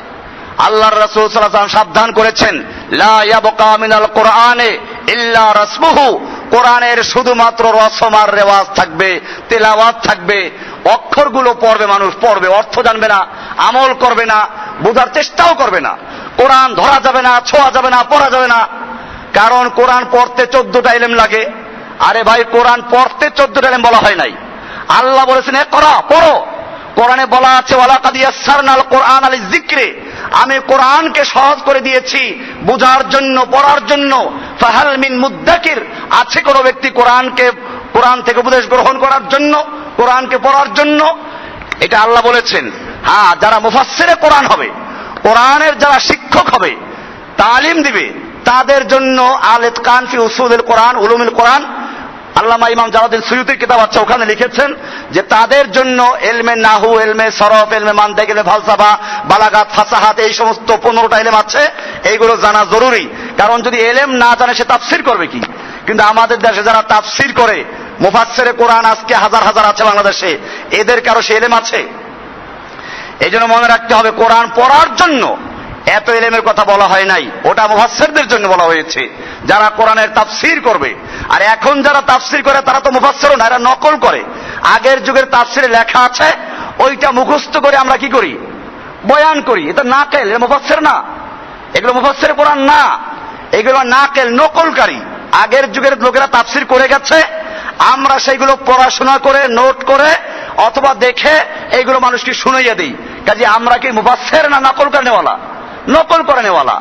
আল্লাহর রাসূল সাল্লাল্লাহু আলাইহি ওয়াসাল্লাম সাবধান করেছেন, লা ইয়াবকা মিনাল কোরআনে ইল্লা রাসমুহু। কোরআনের শুধুমাত্র রসম আর রেওয়াজ থাকবে, তেলাওয়াত থাকবে, অক্ষরগুলো পড়বে, মানুষ পড়বে, অর্থ জানবে না, আমল করবে না, বোঝার চেষ্টাও করবে না। কোরআন ধরা যাবে না, ছোঁয়া যাবে না, পড়া যাবে না। কারণ কোরআন পড়তে 14টা ইলম লাগে। আরে ভাই, কোরআন পড়তে 14টা ইলম বলা হয় নাই। আল্লাহ বলেছেন ইকরা, পড়ো। কোরআনে বলা আছে ওয়ালাকাদ ইয়াসসারনাল কোরআন লিযিকরি, আমি কোরআনকে সহজ করে দিয়েছি বোঝার জন্য, পড়ার জন্য। ফাহাল মিন মুদ্দাকির, আছে কোন ব্যক্তি কোরআন থেকে উপদেশ গ্রহণ করার জন্য, কোরআনকে পড়ার জন্য? এটা আল্লাহ বলেছেন। হ্যাঁ, যারা মুফাসসিরে কোরআন হবে, কোরআনের যারা শিক্ষক হবে, তালিম দিবে, তাদের জন্য আল ইতকান ফি উসুলুল কোরআন, উলুমুল কোরআন, আল্লামা ইমাম জালালউদ্দিন সুয়ুতির কিতাব আছে, ওখানে লিখেছেন যে তাদের জন্য এলমে নাহু, এলমে সরফ, এলমে মানতিক, এলমে ফালসাফা, বালাগাত, ফাসাহাত, এই সমস্ত 15টা এলেম আছে, এইগুলো জানা জরুরি। কারণ যদি এলেম না জানে সে তাফসির করবে কি? কিন্তু আমাদের দেশে যারা তাফসির করে, মুফাসসিরে কোরআন আজকে হাজার হাজার আছে বাংলাদেশে, এদের কারো সে এলেম আছে? এই জন্য মনে রাখতে হবে, কোরআন পড়ার জন্য এত এলেমের কথা বলা হয় নাই, ওটা মুফাসসিরদের জন্য বলা হয়েছে, যারা কোরআনের তাফসীর করবে। আর এখন যারা তাফসীর করে তারা তো মুফাসসিরও না, এরা নকল করে। আগের যুগের তাফসীরে লেখা আছে, ওইটা মুখস্থ করে আমরা কি করি? বয়ান করি। এটা নাকেল, এটা মুফাসসির না, এগুলো মুফাসসির কোরআন না, এগুলো নাকেল, নকলকারী। আগের যুগের লোকেরা তাফসীর করে গেছে, আমরা সেইগুলো পড়াশোনা করে, নোট করে অথবা দেখে এইগুলো মানুষকে শুনাইয়া দিই। কাজে আমরা কি মুফাসসির না নকল করে নেওয়ালা? নকল করে নেওয়ালা।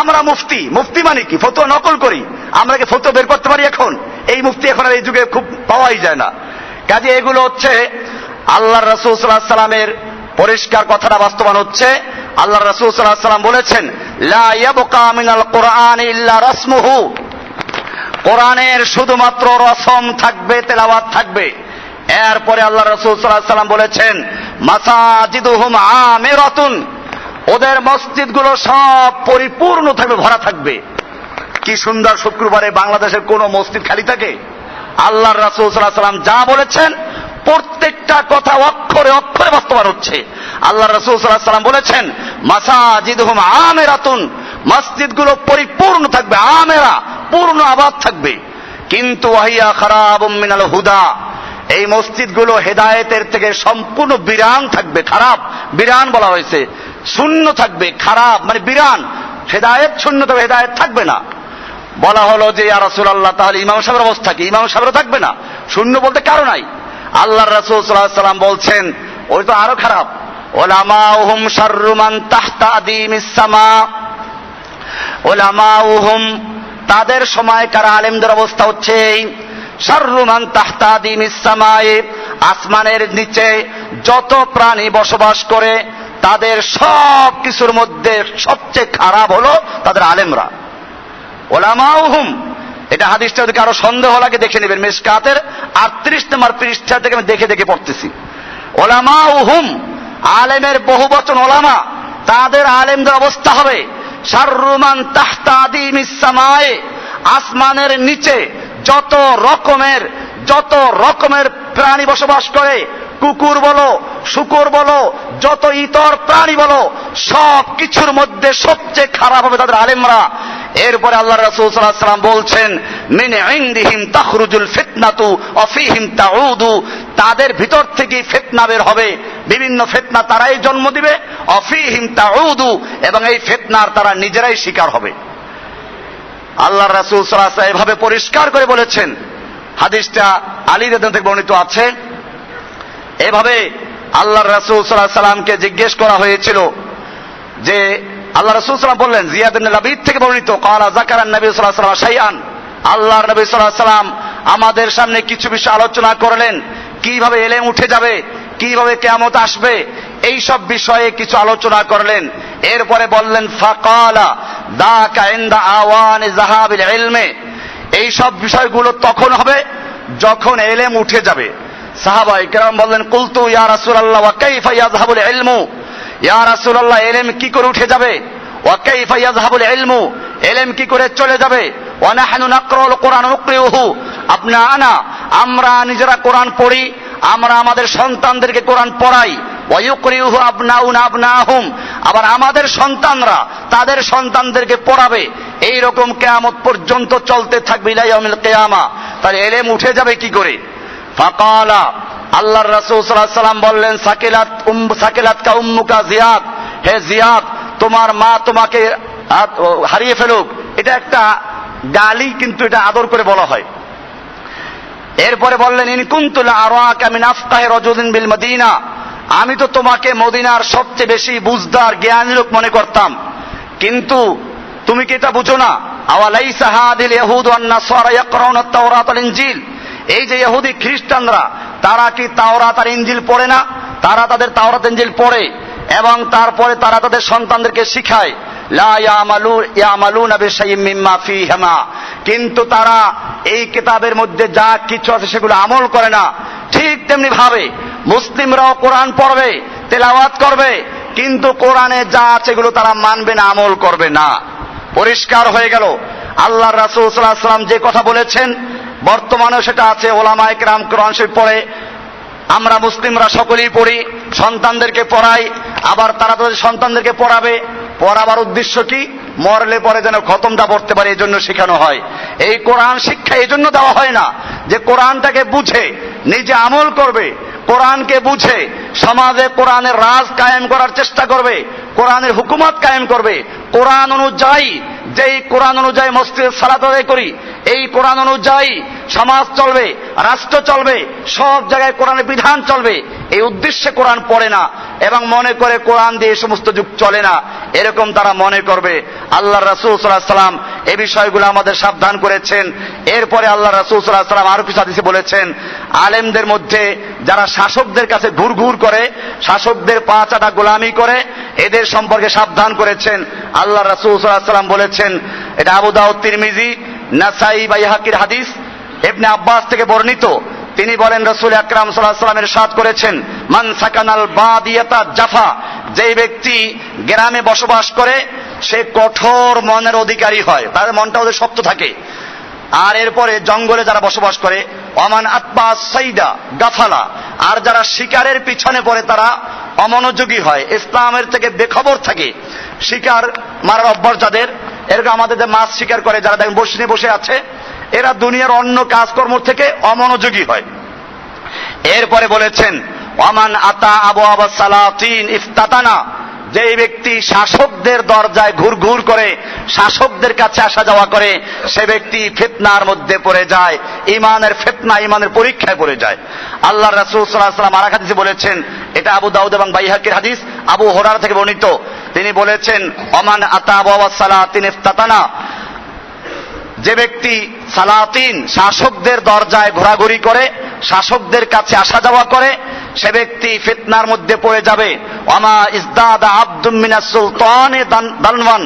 আমরা মুফতি, মুফতি মানে কি? ফতোয়া নকল করি। আমরা কি ফতোয়া বের করতে পারি এখন? এই মুফতি এখন আর এই যুগে খুব পাওয়াই যায় না। কাজে এগুলো হচ্ছে আল্লাহর রাসূল সাল্লাল্লাহু আলাইহি ওয়াসাল্লামের পরিষ্কার কথাটা বাস্তবায়ন হচ্ছে। আল্লাহর রাসূল সাল্লাল্লাহু আলাইহি ওয়াসাল্লাম বলেছেন, লা ইয়াবকা মিনাল কোরআনি ইল্লা রাসমুহু, কোরআনের শুধুমাত্র রসম থাকবে, তেলাওয়াত থাকবে। এরপরে আল্লাহ রাসূল সাল্লাল্লাহু আলাইহি ওয়াসাল্লাম বলেছেন, মাসাজিদুহুম আমিরাতুন, ওদের মসজিদগুলো সব পরিপূর্ণ থাকবে, ভরা থাকবে। কি সুন্দর! শুক্রবারে বাংলাদেশের কোন মসজিদ খালি থাকে? আল্লাহর রাসূল সাল্লাল্লাহু আলাইহি ওয়াসাল্লাম যা বলেছেন প্রত্যেকটা কথা অক্ষরে অক্ষরে বাস্তবায়ন হচ্ছে। আল্লাহর রাসূল সাল্লাল্লাহু আলাইহি ওয়াসাল্লাম বলেছেন, মাসাজিদুহুম আমিরাতুন, মসজিদগুলো পরিপূর্ণ থাকবে, আমেরা, পূর্ণ আবাদ থাকবে। কিন্তু ওয়াহিয়া খারাবুম মিনাল হুদা, এই মসজিদগুলো হেদায়েতের থেকে সম্পূর্ণ বিরান থাকবে। খারাপ, বিরান বলা হয়েছে, শূন্য থাকবে। খারাপ মানে বিরান, হেদায়েত শূন্য, তবে হেদায়েত থাকবে না। বলা হলো যে ইয়া রাসূলুল্লাহ, তাহলে ইমাম সাহেবের অবস্থা কি? ইমাম সাহেবও থাকবে না, শূন্য বলতে কারো নাই। আল্লাহর রাসূল সাল্লাল্লাহু আলাইহি ওয়াসাল্লাম বলছেন, ওই তো আরো খারাপ। উলামাউহুম শাররু মান তাহতা আদিমিস সামা, উলামাউহুম, তাদের সময়কার আলেমদের অবস্থা হচ্ছে এই, শাররু মান তাহতা আদিমিস সামায়ে, আসমানের নিচে যত প্রাণী বসবাস করে তাদের সব কিছুর মধ্যে সবচেয়ে খারাপ হলো তাদের আলেমরা। উলামাউহুম, এটা হাদিসটা যদি কারো সন্দেহ লাগে দেখে নেবেন, মিশকাতের 38 নম্বর পৃষ্ঠা থেকে আমি দেখে দেখে পড়তেছি। উলামাউহুম, আলেমের বহু বচন ওলামা, তাদের আলেমদের অবস্থা হবে শাররু মান তাহতা আদিমিস সামায়ে, আসমানের নিচে যত রকমের প্রাণী বসবাস করে, কুকুর বলো, শুকর বলো, যত ইতর প্রাণী বলো, সব কিছুর মধ্যে সবচেয়ে খারাপ হবে তাদের আলেমরা। এরপরে আল্লাহ রাসূল সাল্লাল্লাহু আলাইহি ওয়াসাল্লাম বলছেন, মিন ইনদিহিম তাখরুজুল ফিতনাতু ওয়া ফীহিম তাউদু, তাদের ভিতর থেকে ফিতনা বের হবে, বিভিন্ন ফিতনা তারাই জন্ম দিবে, ওয়া ফীহিম তাউদু, এবং এই ফিতনার তারা নিজেরাই শিকার হবে। আল্লাহ রাসূল সাল্লাল্লাহু আলাইহি ওয়াসাল্লাম এভাবে পরিষ্কার করে বলেছেন। হাদিসটা আলী রাদিয়াল্লাহু থেকে বর্ণিত আছে। এভাবে আল্লাহর রাসূল সাল্লাল্লাহু আলাইহি ওয়াসাল্লামকে জিজ্ঞেস করা হয়েছিল যে, আল্লাহ রাসূল সাল্লাল্লাহু আলাইহি ওয়াসাল্লাম বললেন, জিয়াদ ইবনে লাবিদ থেকে বর্ণিত, ক্বালা যাকারান নবী সাল্লাল্লাহু আলাইহি ওয়াসাল্লাম শাইআন, আল্লাহর নবী সাল্লাল্লাহু আলাইহি ওয়াসাল্লাম আমাদের সামনে কিছু বিষয় আলোচনা করলেন, কিভাবে এলেম উঠে যাবে, কিভাবে কিয়ামত আসবে, এই সব বিষয়ে কিছু আলোচনা করলেন। এরপরে বললেন, ফাকালা দাকা ইনদা আওয়ানি যাহাবিল ইলমে, এই সব বিষয়গুলো তখন হবে যখন এলেম উঠে যাবে। সাহাবায়ে কেরাম বললেন, কুলতু ইয়া রাসূলুল্লাহ ওয়া কাইফা ইয়াযহাবুল ইলমু, ইয়া রাসূলুল্লাহ, এলেম কি করে উঠে যাবে? ওয়া কাইফা ইয়াযহাবুল ইলমু, এলেম কি করে চলে যাবে? ওয়া নাহনু নাকরাউল কোরআন নুকরিউহু, আমরা নিজেরা কোরআন পড়ি, আমরা আমাদের সন্তানদেরকে কোরআন পড়াই। ওয়া ইউকরিউহু আবনাউনা আবনাহুম, আবার আমাদের সন্তানরা তাদের সন্তানদেরকে পড়াবে। এই রকম কিয়ামত পর্যন্ত চলতে থাকবে, ইলা ইয়াউমিল কিয়ামা। তাহলে এলেম উঠে যাবে কি করে? ফাকালা, আল্লাহর রাসূল সাল্লাল্লাহু আলাইহি ওয়াসাল্লাম বললেন, সাকিলাতকা উম্মুকা জিয়াদ, হে জিয়াদ, তোমার মা তোমাকে হারিয়ে ফেলুক। এটা একটা গালি, কিন্তু এটা আদর করে বলা হয়। এরপরে বললেন, ইন কুনতু লা আরাকা মিন আফকাহি রাজুলিন বিল মদিনা, আমি তো তোমাকে মদিনার সবচেয়ে বেশি বুঝদার জ্ঞানী লোক মনে করতাম, কিন্তু তুমি কি এটা বুঝো না? আওয়ালাইসা হাদিল ইয়াহুদ ওয়ান নাসারা ইয়াকরাউনা আত-তাওরাত ওয়াল ইনজিল, এই যে ইহুদি খ্রিস্টানরা, তারা কি তাওরাত আর ইনজিল পড়ে না? তারা তাদের তাওরাত ইনজিল পড়ে এবং তারপরে তারা তাদের সন্তানদেরকে শিখায়। লা ইয়ামালুনা বিশাইইম মিম্মা ফীহিমা, কিন্তু তারা এই কিতাবের মধ্যে যা কিছু আছে সেগুলো আমল করে না। ঠিক তেমনি ভাবে মুসলিমরাও কোরআন পড়বে, তেলাওয়াত করবে, কিন্তু কোরআনে যা আছে এগুলো তারা মানবে না, আমল করবে না। পরিষ্কার হয়ে গেল আল্লাহর রাসূল সাল্লাল্লাহু আলাইহি ওয়াসাল্লাম যে কথা বলেছেন বর্তমানেও সেটা আছে। ওলামায়ে কেরাম কোরআন শরীফ পড়ে, আমরা মুসলিমরা সকলেই পড়ি, সন্তানদেরকে পড়াই, আবার তারা তাদের সন্তানদেরকে পড়াবে। পড়াবার উদ্দেশ্য কি? মরলে পরে যেন খতমটা পড়তে পারে, এই জন্য শেখানো হয়। এই কোরআন শিক্ষা এই জন্য দেওয়া হয় না যে কোরআনটাকে বুঝে নিজে আমল করবে, কোরআনকে বুঝে সমাজে কোরআনের রাজ কায়েম করার চেষ্টা করবে, কোরআনের হুকুমত কায়েম করবে। কোরআন অনুযায়ী, যেই কোরআন অনুযায়ী মসজিদে সালাত আদায় করি, এই কোরআন অনুযায়ী সমাজ চলবে, রাষ্ট্র চলবে, সব জায়গায় কোরআনের বিধান চলবে, এই উদ্দেশ্যে কোরআন পড়ে না এবং মনে করে কোরআন দিয়ে সমস্ত যুগ চলে না, এরকম তারা মনে করবে। আল্লাহ রাসূল সাল্লাল্লাহু আলাইহি ওয়াসাল্লাম এই বিষয়গুলো আমাদের সাবধান করেছেন। এরপরে আল্লাহ রাসূল সাল্লাল্লাহু আলাইহি ওয়াসাল্লাম আরো কিছু হাদিসে বলেছেন, আলেমদের মধ্যে যারা শাসকদের কাছে ঘুরঘুর করে, শাসকদের পা চাটা গোলামি করে, এদের সম্পর্কে সাবধান করেছেন। আল্লাহ রাসূল সাল্লাল্লাহু আলাইহি ওয়াসাল্লাম বলেছেন, এটা আবু দাউদ, তিরমিজি, নাসাই, বাইহাকির হাদিস, ইবনে আব্বাস থেকে বর্ণিত। তিনি বলেন, রাসূল আকরাম সাল্লাল্লাহু আলাইহি ওয়াসাল্লাম ইরশাদ করেছেন, মান সাকানাল বাদিয়াতা জাফা, যেই ব্যক্তি গ্রামে বসবাস করে সে কঠোর মনের অধিকারী হয়, তার মনটা ওদের শক্ত থাকে। আর এরপরে জঙ্গলে যারা বসবাস করে, ওমান আতবা সাইদা গাফালা, আর যারা শিকারের পিছনে পড়ে তারা অমনোযোগী হয়, ইসলামের থেকে বেখবর থাকে। শিকার মারার অভ্যাস যাদের, এরকম আমাদের যে মাছ শিকার করে যারা দেখেন বসে বসে আছে, এরা দুনিয়ার অন্য কাজকর্ম থেকে অমনোযোগী হয়। এরপরে বলেছেন, ওয়ামান আতা আবু আবা সালাতিন ইফতাতানা, যে ব্যক্তি শাসকদের দরজায় ঘুরঘুর করে, শাসকদের কাছে আসা যাওয়া করে, সে ব্যক্তি ফিতনার মধ্যে পড়ে যায়, ইমানের ফিতনা, ইমানের পরীক্ষায় পড়ে যায়। আল্লাহ রাসূল সাল্লাল্লাহু আলাইহি ওয়াসাল্লাম আরেক হাদিসে বলেছেন, এটা আবু দাউদ এবং বাইহাকির হাদিস, আবু হুরায়রা থেকে বর্ণিত। তিনি বলেছেন, ওমান আতা আবু আবা সালাতিন ইফতাতানা, যে ব্যক্তি সালাতিন শাসকদের দরজায় ঘোরাঘুরি করে, শাসকদের কাছে আসা যাওয়া করে, সে ব্যক্তি ফিতনার মধ্যে পড়ে যাবে। ওয়ামা ইজদাদা আবদুম মিনাস সুলতানি দানওয়ান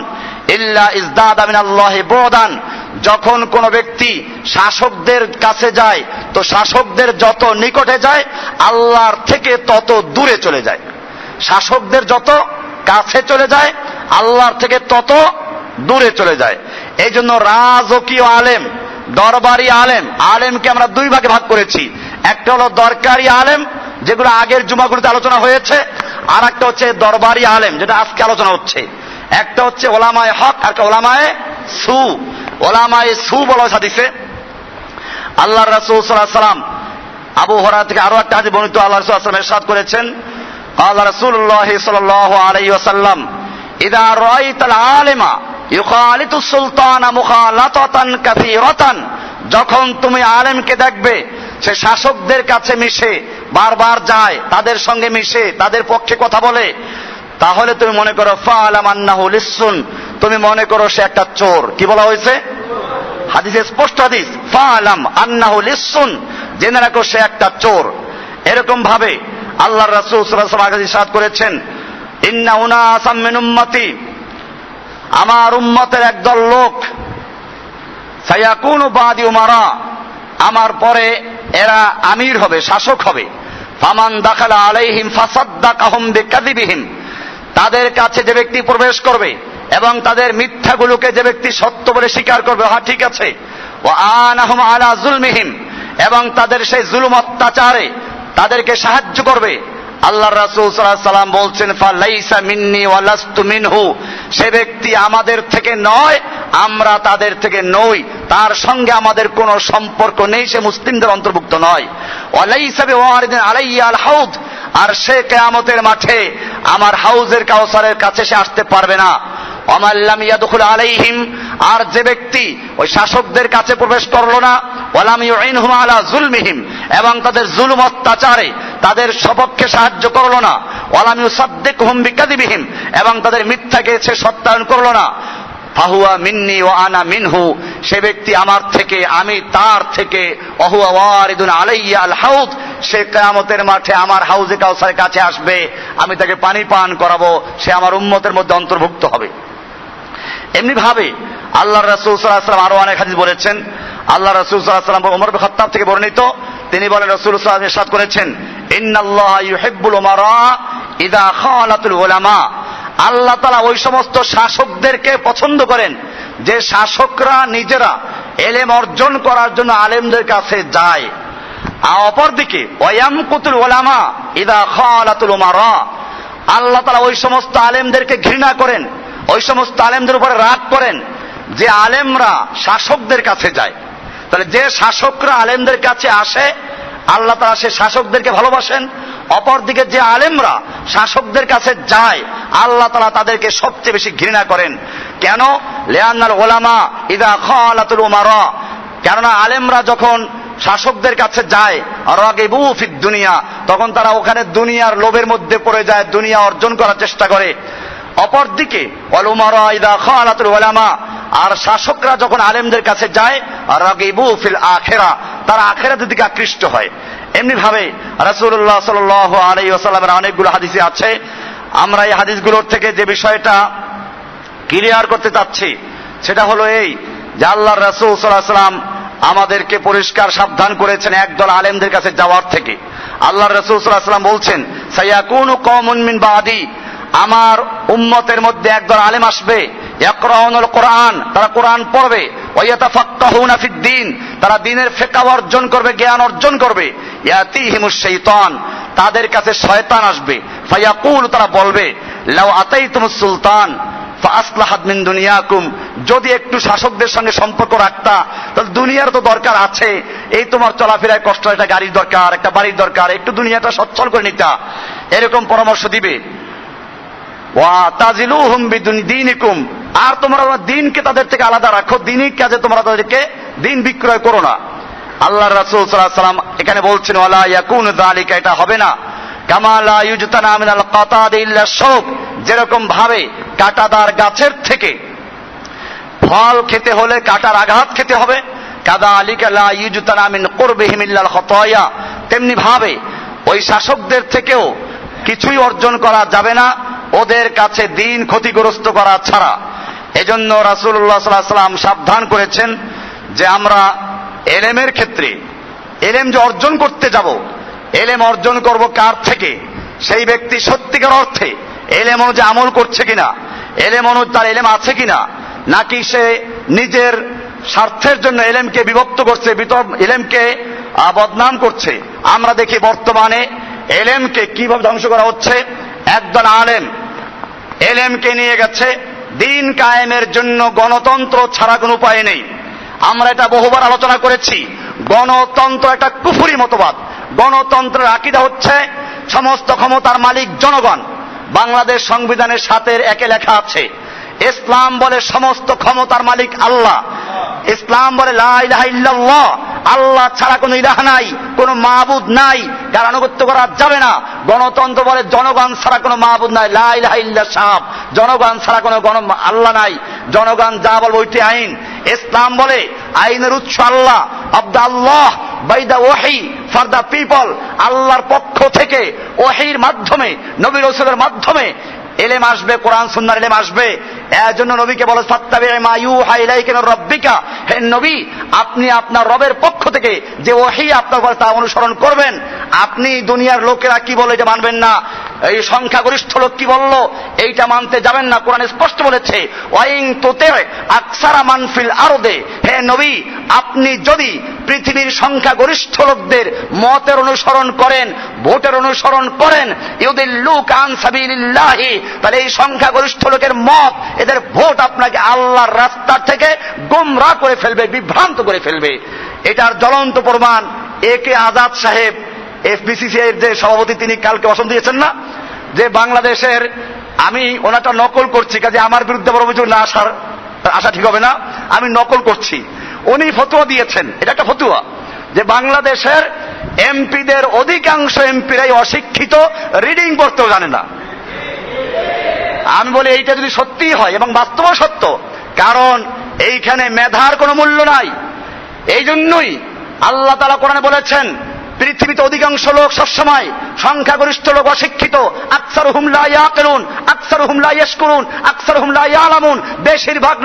ইল্লা ইজদাদা মিনাল্লাহি বুদান, যখন কোন ব্যক্তি শাসকদের কাছে যায় তো শাসকদের যত নিকটে যায় আল্লাহর থেকে তত দূরে চলে যায়। শাসকদের যত কাছে চলে যায় আল্লাহর থেকে তত দূরে চলে যায়। এই জন্য রাজকীয় আলেম, দরবারি আলেম, আলেমকে আমরা দুই ভাগে ভাগ করেছি। একটা হলো দরকারি আলেম, যেগুলো আগের জুমাগুলোতে আলোচনা হয়েছে, আর একটা হচ্ছে দরবারি আলেম, যেটা আজকে আলোচনা হচ্ছে। একটা হচ্ছে ওলামায়ে হক, আর একটা ওলামায়ে সু। ওলামায়ে সু বলা হয়েছে হাদিসে। আল্লাহর রাসূল সাল্লাল্লাহু আলাইহি ওয়াসাল্লাম আবু হুরায়রা থেকে আরো একটা হাদিস বর্ণিত, আল্লাহ রাসূল সাল্লাল্লাহু আলাইহি ওয়াসাল্লাম ইরশাদ করেছেন, ক্বালা রাসূলুল্লাহ সাল্লাল্লাহু আলাইহি ওয়াসাল্লাম, ইযা রাআইতাল আলিমা ইউখালিতু সুলতানা মুখালাতাতান কাসীরাতান, যখন তুমি আলেমকে দেখবে সে শাসকদের কাছে মিশে, বারবার যায়, তাদের সঙ্গে মিশে, তাদের পক্ষে কথা বলে, তাহলে তুমি মনে করো ফাআলাম আন্নাহু লিসসুন, তুমি মনে করো সে একটা চোর। কি বলা হয়েছে? হাদিসে স্পষ্ট হাদিস, ফাআলাম আন্নাহু লিসসুন, জেনে রাখো সে একটা চোর। এরকম ভাবে আল্লাহর রাসূল সাল্লাল্লাহু আলাইহি ওয়াসাল্লাম ইরশাদ করেছেন, ইন্না উনাসাম মিন উম্মতি, আমার উম্মতের একদল লোক, সায়াকুনু বাদি উমারা, আমার পরে এরা আমির হবে, শাসক হবে। ফামান দাখালা আলাইহিম ফাসাদ্দাকাহুম বিকাযিবিহিম, তাদের কাছে যে ব্যক্তি প্রবেশ করবে এবং তাদের মিথ্যাগুলোকে যে ব্যক্তি সত্য বলে স্বীকার করবে, হ্যাঁ ঠিক আছে, ওয়া আনাহুম আলা যুলমিহিম, এবং তাদের সেই জুলুম অত্যাচারে তাদেরকে সাহায্য করবে। আল্লাহর রাসূল সাল্লাল্লাহু আলাইহি ওয়াসাল্লাম বলছেন, ফালাইসা মিন্নি ওয়া লাস্তু মিনহু, সে ব্যক্তি আমাদের থেকে নয়, আমরা তাদের থেকে নই, তার সঙ্গে আমাদের কোনো সম্পর্ক নেই, সে মুসলিমদের অন্তর্ভুক্ত নয়। ওয়ালাইসা বিওয়ারিদিন আলাইয়া আল হাউদ, আর সে কিয়ামতের মাঠে আমার হাউজের কাউসারের কাছে সে আসতে পারবে না। ওয়ামাল্লাম ইয়াদখুল আলাইহিম, আর যে ব্যক্তি ওই শাসকদের কাছে প্রবেশ করলো না, ওয়ালাম ইউইনহুম আলা যুলমিহিম, এবং তাদের জুলুম অত্যাচারে তাদের সপক্ষে সাহায্য করলো না, ওয়ালাম ইউসাদ্দিকহুম বিকাযিবিহিম, এবং তাদের মিথ্যাকে সে সত্যায়ন করলো না, ফাহুয়া মিন্নি ওয়া আনা মিনহু, সে ব্যক্তি আমার থেকে, আমি তার থেকে। ওহুয়া ওয়ারিদুন আলাইয়া আল হাউদ, সে কিয়ামতের মাঠে আমার হাউজে কাউসারের কাছে আসবে, আমি তাকে পানি পান করাবো, সে আমার উম্মতের মধ্যে অন্তর্ভুক্ত হবে। এমনি ভাবে আল্লাহ রাসূল সাল্লাল্লাহু আলাইহি ওয়াসাল্লাম আরো অনেক হাদিস বলেছেন। আল্লাহ রাসূল সাল্লাল্লাহু আলাইহি ওয়াসাল্লাম ওমর বিন খাত্তাব থেকে বর্ণিত, তিনি বলেন, রাসূল সাল্লাল্লাহু আলাইহি ওয়াসাল্লাম ইরশাদ করেছেন, ইন্নাল্লাহা ইউহিব্বুল উমারা ইযা খালাতুল উলামা। আল্লাহ তাআলা ওই সমস্ত শাসকদেরকে পছন্দ করেন যে শাসকরা নিজেরা এলেম অর্জন করার জন্য আলেমদের কাছে যায়। আর অপরদিকে ওয়ায়ামকুতুল উলামা ইযা খালাতুল উমারা, আল্লাহ তাআলা ওই সমস্ত আলেমদেরকে ঘৃণা করেন, ওই সমস্ত আলেমদের উপরে রাগ করেন যে আলেমরা শাসকদের কাছে যায়। তাহলে যে শাসকরা আলেমদের কাছে আসে, আল্লাহ তাআলা সে শাসকদেরকে ভালোবাসেন। অপরদিকে যে আলেমরা শাসকদের কাছে যায়, আল্লাহ তাআলা তাদেরকে সবচেয়ে বেশি ঘৃণা করেন। কেন? লিআন্নাল উলামা ইযা খালাতুল উমারা, কেননা আলেমরা যখন শাসকদের কাছে যায়, রাগিবু ফিদ দুনিয়া, তখন তারা ওখানে দুনিয়ার লোভের মধ্যে পড়ে যায়, দুনিয়া অর্জন করার চেষ্টা করে। অপরদিকে ওয়াল উমারা ইযা খালাতুল উলামা, আর শাসকরা যখন আলেমদের কাছে যায়, রাগিবু ফিল আখিরা, তারা আখিরাতের দিকে আকৃষ্ট হয়। এমনি ভাবে রাসূলুল্লাহ সাল্লাল্লাহু আলাইহি ওয়াসাল্লামের অনেকগুলো হাদিসে আছে। আমরা এই হাদিসগুলোর থেকে যে বিষয়টা ক্লিয়ার করতে চাচ্ছি সেটা হলো এই, যে আল্লাহর রাসূল সাল্লাল্লাহু আলাইহি ওয়াসাল্লাম আমাদেরকে পরিষ্কার সাবধান করেছেন একদল আলেমদের কাছে যাওয়ার থেকে। আল্লাহর রাসূল সাল্লাল্লাহু আলাইহি ওয়াসাল্লাম বলছেন, সায়াকুনু কওমুন মিন বাদি, আমার উম্মতের মধ্যে একদল আলেম আসবে, ইয়াকরাউনুল কোরআন, তারা কোরআন পড়বে, ওয়া ইয়াতাফাক্কাহুনা ফিদ্দীন, তারা দ্বীনের ফিকহ অর্জন করবে, জ্ঞান অর্জন করবে। ইয়াতিহিমুশ শাইতান, তাদের কাছে শয়তান আসবে, ফায়াকুল, তারা বলবে, লাউ আতাইতুমুস সুলতান ফাআসলাহাত মিন দুনিয়াকুম, যদি একটু শাসকদের সঙ্গে সম্পর্ক রাখতা তাহলে দুনিয়ার তো দরকার আছে, এই তোমার চলাফেরায় কষ্ট, একটা গাড়ির দরকার, একটা বাড়ির দরকার, একটু দুনিয়াটা সচ্ছল করে নিতা, এরকম পরামর্শ দিবে। ওয়া তাজিলুহুম বিদীনিকুম, আর তোমরা দ্বীনকে তাদের থেকে আলাদা রাখো, দ্বীনি কাজে তোমরা তাদেরকে দ্বীন বিক্রয় করো না। আল্লাহর রাসূল সাল্লাল্লাহু আলাইহি ওয়াসাল্লাম এখানে বলছেন, ওয়ালা ইয়াকুনু যালিকা, এটা হবে না, কামা লা ইউজতানা মিনাল কাতাদ ইল্লা শাওক, যেরকম ভাবে কাঁটাদার গাছের থেকে ফল খেতে হলে কাঁটার আঘাত খেতে হবে, কাযালিকা লা ইউজতানা মিন কুরবিহিম ইল্লাল খাতায়া, তেমনি ভাবে ওই শাসকদের থেকেও কিছুই অর্জন করা যাবে না ওদের কাছে দ্বীন ক্ষতিগ্রস্ত করা ছাড়া। এজন্য রাসূলুল্লাহ সাল্লাল্লাহু আলাইহি ওয়াসাল্লাম সাবধান করেছেন যে আমরা এলেমের ক্ষেত্রে, এলেম যে অর্জন করতে যাব, এলেম অর্জন করব কার থেকে? সেই ব্যক্তি সত্যিকার অর্থে এলেম অনুযায়ী আমল করছে কিনা, এলেম অনুযায়ী তার এলেম আছে কিনা, নাকি সে নিজের স্বার্থের জন্য এলেমকে বিভক্ত করছে, এলেমকে বদনাম করছে। আমরা দেখি বর্তমানে এলেমকে কিভাবে ধ্বংস করা হচ্ছে। একজন আলেম এলেমকে নিয়ে গেছে দ্বীন কায়েমের জন্য গণতন্ত্র ছাড়া কোনো উপায় নেই। আমরা এটা বহুবার আলোচনা করেছি, গণতন্ত্র একটা কুফরি মতবাদ। গণতন্ত্রের আকীদা হচ্ছে সমস্ত ক্ষমতার মালিক জনগণ। বাংলাদেশ সংবিধানের 7-1 লেখা আছে, ইসলাম বলে সমস্ত ক্ষমতার মালিক আল্লাহ। ইসলাম বলে লা ইলাহা ইল্লাল্লাহ, আল্লাহ ছাড়া কোনো ইলাহ নাই, কোনো মাবুদ নাই, যার আনুগত্য করা যাবে না। গণতন্ত্র বলে জনগণ ছাড়া কোনো মাবুদ নাই, লা ইলাহা ইল্লা শাহ, জনগণ ছাড়া কোনো আল্লাহ নাই, জনগণ যা বলবে ওইটি আইন। ইসলাম বলে আইনের উৎস আল্লাহ, অফ দ্য আল্লাহ বাই দ্য ওয়াহি ফর দ্য পিপল, আল্লাহর পক্ষ থেকে ওয়াহির মাধ্যমে, নবী রাসূলের মাধ্যমে এলেম আসবে, কোরআন সুন্নাহর এলেম আসবে। এজন্য নবীকে বলে ফাত্তাবি মা ইউহা ইলাইকা মির রাব্বিকা, হে নবী আপনি আপনার রবের পক্ষ থেকে যে ওহী আপনার উপর তা অনুসরণ করবেন। আপনি দুনিয়ার লোকেরা কি বলে এটা মানবেন না, এই সংখ্যাগরিষ্ঠ লোক কি বললো এইটা মানতে যাবেন না। কোরআন স্পষ্ট বলেছে ওয়াইন তুতি আকসারা মান ফিল আরদে, হে নবী আপনি যদি পৃথিবীর সংখ্যাগরিষ্ঠ লোকদের মতের অনুসরণ করেন, ভোটের অনুসরণ করেন, ইউদিল্লুকা আন সাবিলিল্লাহি, তাহলে এই সংখ্যাগরিষ্ঠ লোকের মত, এদের ভোট আপনাকে আল্লাহর রাস্তা থেকে গোমরাহ করে ফেলবে, বিভ্রান্ত করে ফেলবে। এটার জ্বলন্ত প্রমাণ এ কে আজাদ সাহেব, এফবিসিসিআই এর যে সভাপতি, তিনি কালকে ভাষণ দিয়েছেন না, যে বাংলাদেশের, আমি ওনাটা নকল করছি, কাজে আমার বিরুদ্ধে বড় অভিযোগ না আসা ঠিক হবে না, আমি নকল করছি। উনি ফতোয়া দিয়েছেন, এটা একটা ফতোয়া, যে বাংলাদেশের এমপিদের অধিকাংশ এমপিরাই অশিক্ষিত, রিডিং পড়তেও জানে না। আমি বলি এইটা যদি সত্যি হয়, এবং বাস্তব সত্য, কারণ এইখানে মেধার কোনো মূল্য নাই। এই জন্যই আল্লাহ তাআলা কোরআনে বলেছেন পৃথিবীতে অধিকাংশ লোক সবসময়, সংখ্যাগরিষ্ঠ লোক অশিক্ষিত, আকসারুহুম লা ইয়াকিলুন, আকসারুহুম লা ইয়াশকুরুন আকসারুহুম লা ইয়ালামুন, বেশিরভাগ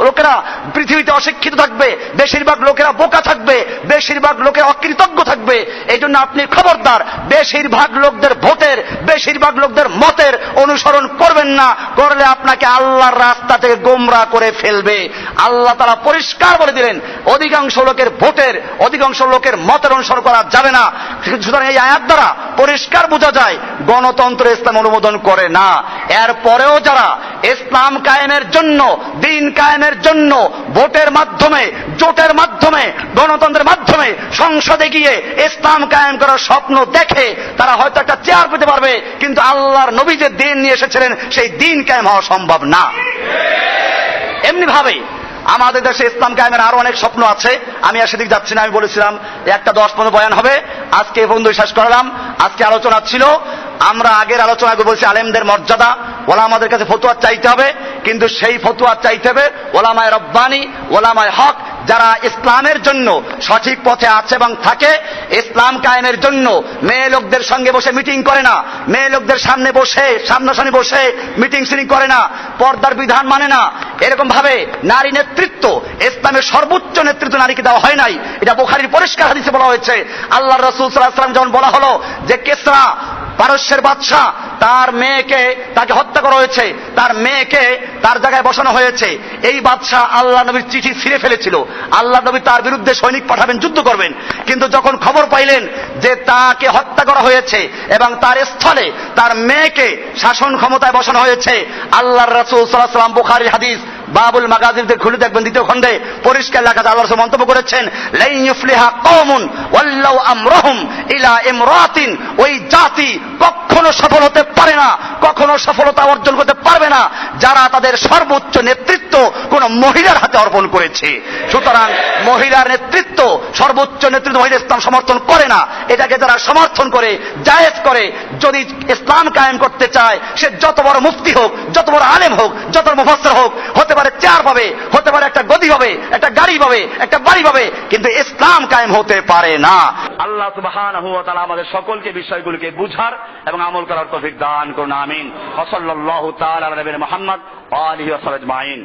লোকেরা পৃথিবীতে অশিক্ষিত থাকবে, বেশিরভাগ লোকেরা বোকা থাকবে, বেশিরভাগ লোকে অকৃতজ্ঞ থাকবে। এই জন্য আপনি খবরদার বেশিরভাগ লোকদের ভোটের, বেশিরভাগ লোকদের মতের অনুসরণ করবেন না, করলে আপনাকে আল্লাহর রাস্তা থেকে গোমরা করে ফেলবে। আল্লাহ তাআলা পরিষ্কার বলে দিলেন অধিকাংশ লোকের ভোটের, অধিকাংশ লোকের মতের অনুসরণ করা যাবে না। সুতরাং এই আয়াত দ্বারা পরিষ্কার বোঝা যায় গণতন্ত্র ইসলাম অনুমোদন করে না। এরপরেও যারা ইসলাম কায়েমের জন্য, দিন কায়েমের জন্য ভোটের মাধ্যমে, জোটের মাধ্যমে, গণতন্ত্রের মাধ্যমে সংসদে গিয়ে ইসলাম কায়েম করার স্বপ্ন দেখে, তারা হয়তো একটা চেয়ার পেতে পারবে, কিন্তু আল্লাহর নবী যে দিন নিয়ে এসেছিলেন সেই দিন কায়েম হওয়া সম্ভব না। এমনি ভাবে আমাদের দেশে ইসলাম কায়েমের আরো অনেক স্বপ্ন আছে। আমি আর সেদিকে যাচ্ছি না। আমি বলেছিলাম একটা 10-15 বয়ান হবে, আজকে এই পর্যন্ত শেষ করলাম। আজকে আলোচনা ছিল, আমরা আগের আলোচনা বলছি আলেমদের মর্যাদা, ওলামাদের কাছে ফতোয়া চাইতে হবে, কিন্তু সেই ফতোয়া চাইতে হবে ওলামায়ে রব্বানি, ওলামায়ে হক, যারা ইসলামের জন্য সঠিক পথে আছে এবং থাকে। ইসলাম কায়েমের জন্য মেয়ে লোকদের সঙ্গে বসে মিটিং করে না, মেয়ে লোকদের সামনে বসে সামনাসামনি বসে মিটিং সিটিং করে না, পর্দার বিধান মানে না। এরকম ভাবে নারী নেতৃত্ব, ইসলামের সর্বোচ্চ নেতৃত্ব নারীকে দেওয়া হয় নাই। এটা বুখারীর পরিষ্কার হাদিসে বলা হয়েছে। আল্লাহর রাসূল সাল্লাল্লাহু আলাইহি ওয়াসাল্লাম যেমন বলা হলো যে কিসরা পারস্যের বাদশাহ, তার মেয়েকে, তাকে হত্যা করা হয়েছে, তার মেয়েকে তার জায়গায় বসানো হয়েছে। এই বাদশাহ আল্লাহ নবীর চিঠি ছিঁড়ে ফেলেছিল। আল্লাহ নবী তার বিরুদ্ধে সৈনিক পাঠাবেন, যুদ্ধ করবেন, কিন্তু যখন খবর পাইলেন যে তাকে হত্যা করা হয়েছে এবং তার স্থলে তার মেয়েকে শাসন ক্ষমতায় বসানো হয়েছে, আল্লাহর রাসূল সাল্লাল্লাহু আলাইহি ওয়াসাল্লাম, বুখারীর হাদিস বাবুল মাগাজিরতে খুলে দেখবেন 2য় খণ্ডে পরিষ্কার লেখা আছে। আল্লাহ রাসূল মন্তব্য করেছেন, লা ইউফলিহা কওমুন ওয়াল্লাউ আমরাহুম ইলা ইমরাতিন, ওই জাতি কখনো সফল হতে পারে না, কখনো সফলতা অর্জন করতে পারবে না যারা তাদের সর্বোচ্চ নেতৃত্ব কোন মহিলার হাতে অর্পণ করেছে। সুতরাং মহিলার নেতৃত্ব, সর্বোচ্চ নেতৃত্ব মহিলা ইসলাম সমর্থন করে না। এটাকে যারা সমর্থন করে, জায়েজ করে, যদি ইসলাম কায়েম করতে চায়, সে যত বড় মুফতি হোক, যত বড় আলেম হোক, যত বড় মুফাসসির হোক, হতে পারে চেয়ার পাবে, হতে পারে একটা গদি পাবে, একটা গাড়ি পাবে, একটা বাড়ি পাবে, কিন্তু ইসলাম কায়েম হতে পারে না। আল্লাহ সুবহানাহু ওয়া তাআলা আমাদের সকলকে বিষয়গুলোকে বুঝার এবং আমল করার তৌফিক দান করুন। আমিন। ওয়া সাল্লাল্লাহু তাআলা আলা নবিয়িনা মুহাম্মদ ওয়া আলিহি ওয়া সাহবিহি আজমাইন।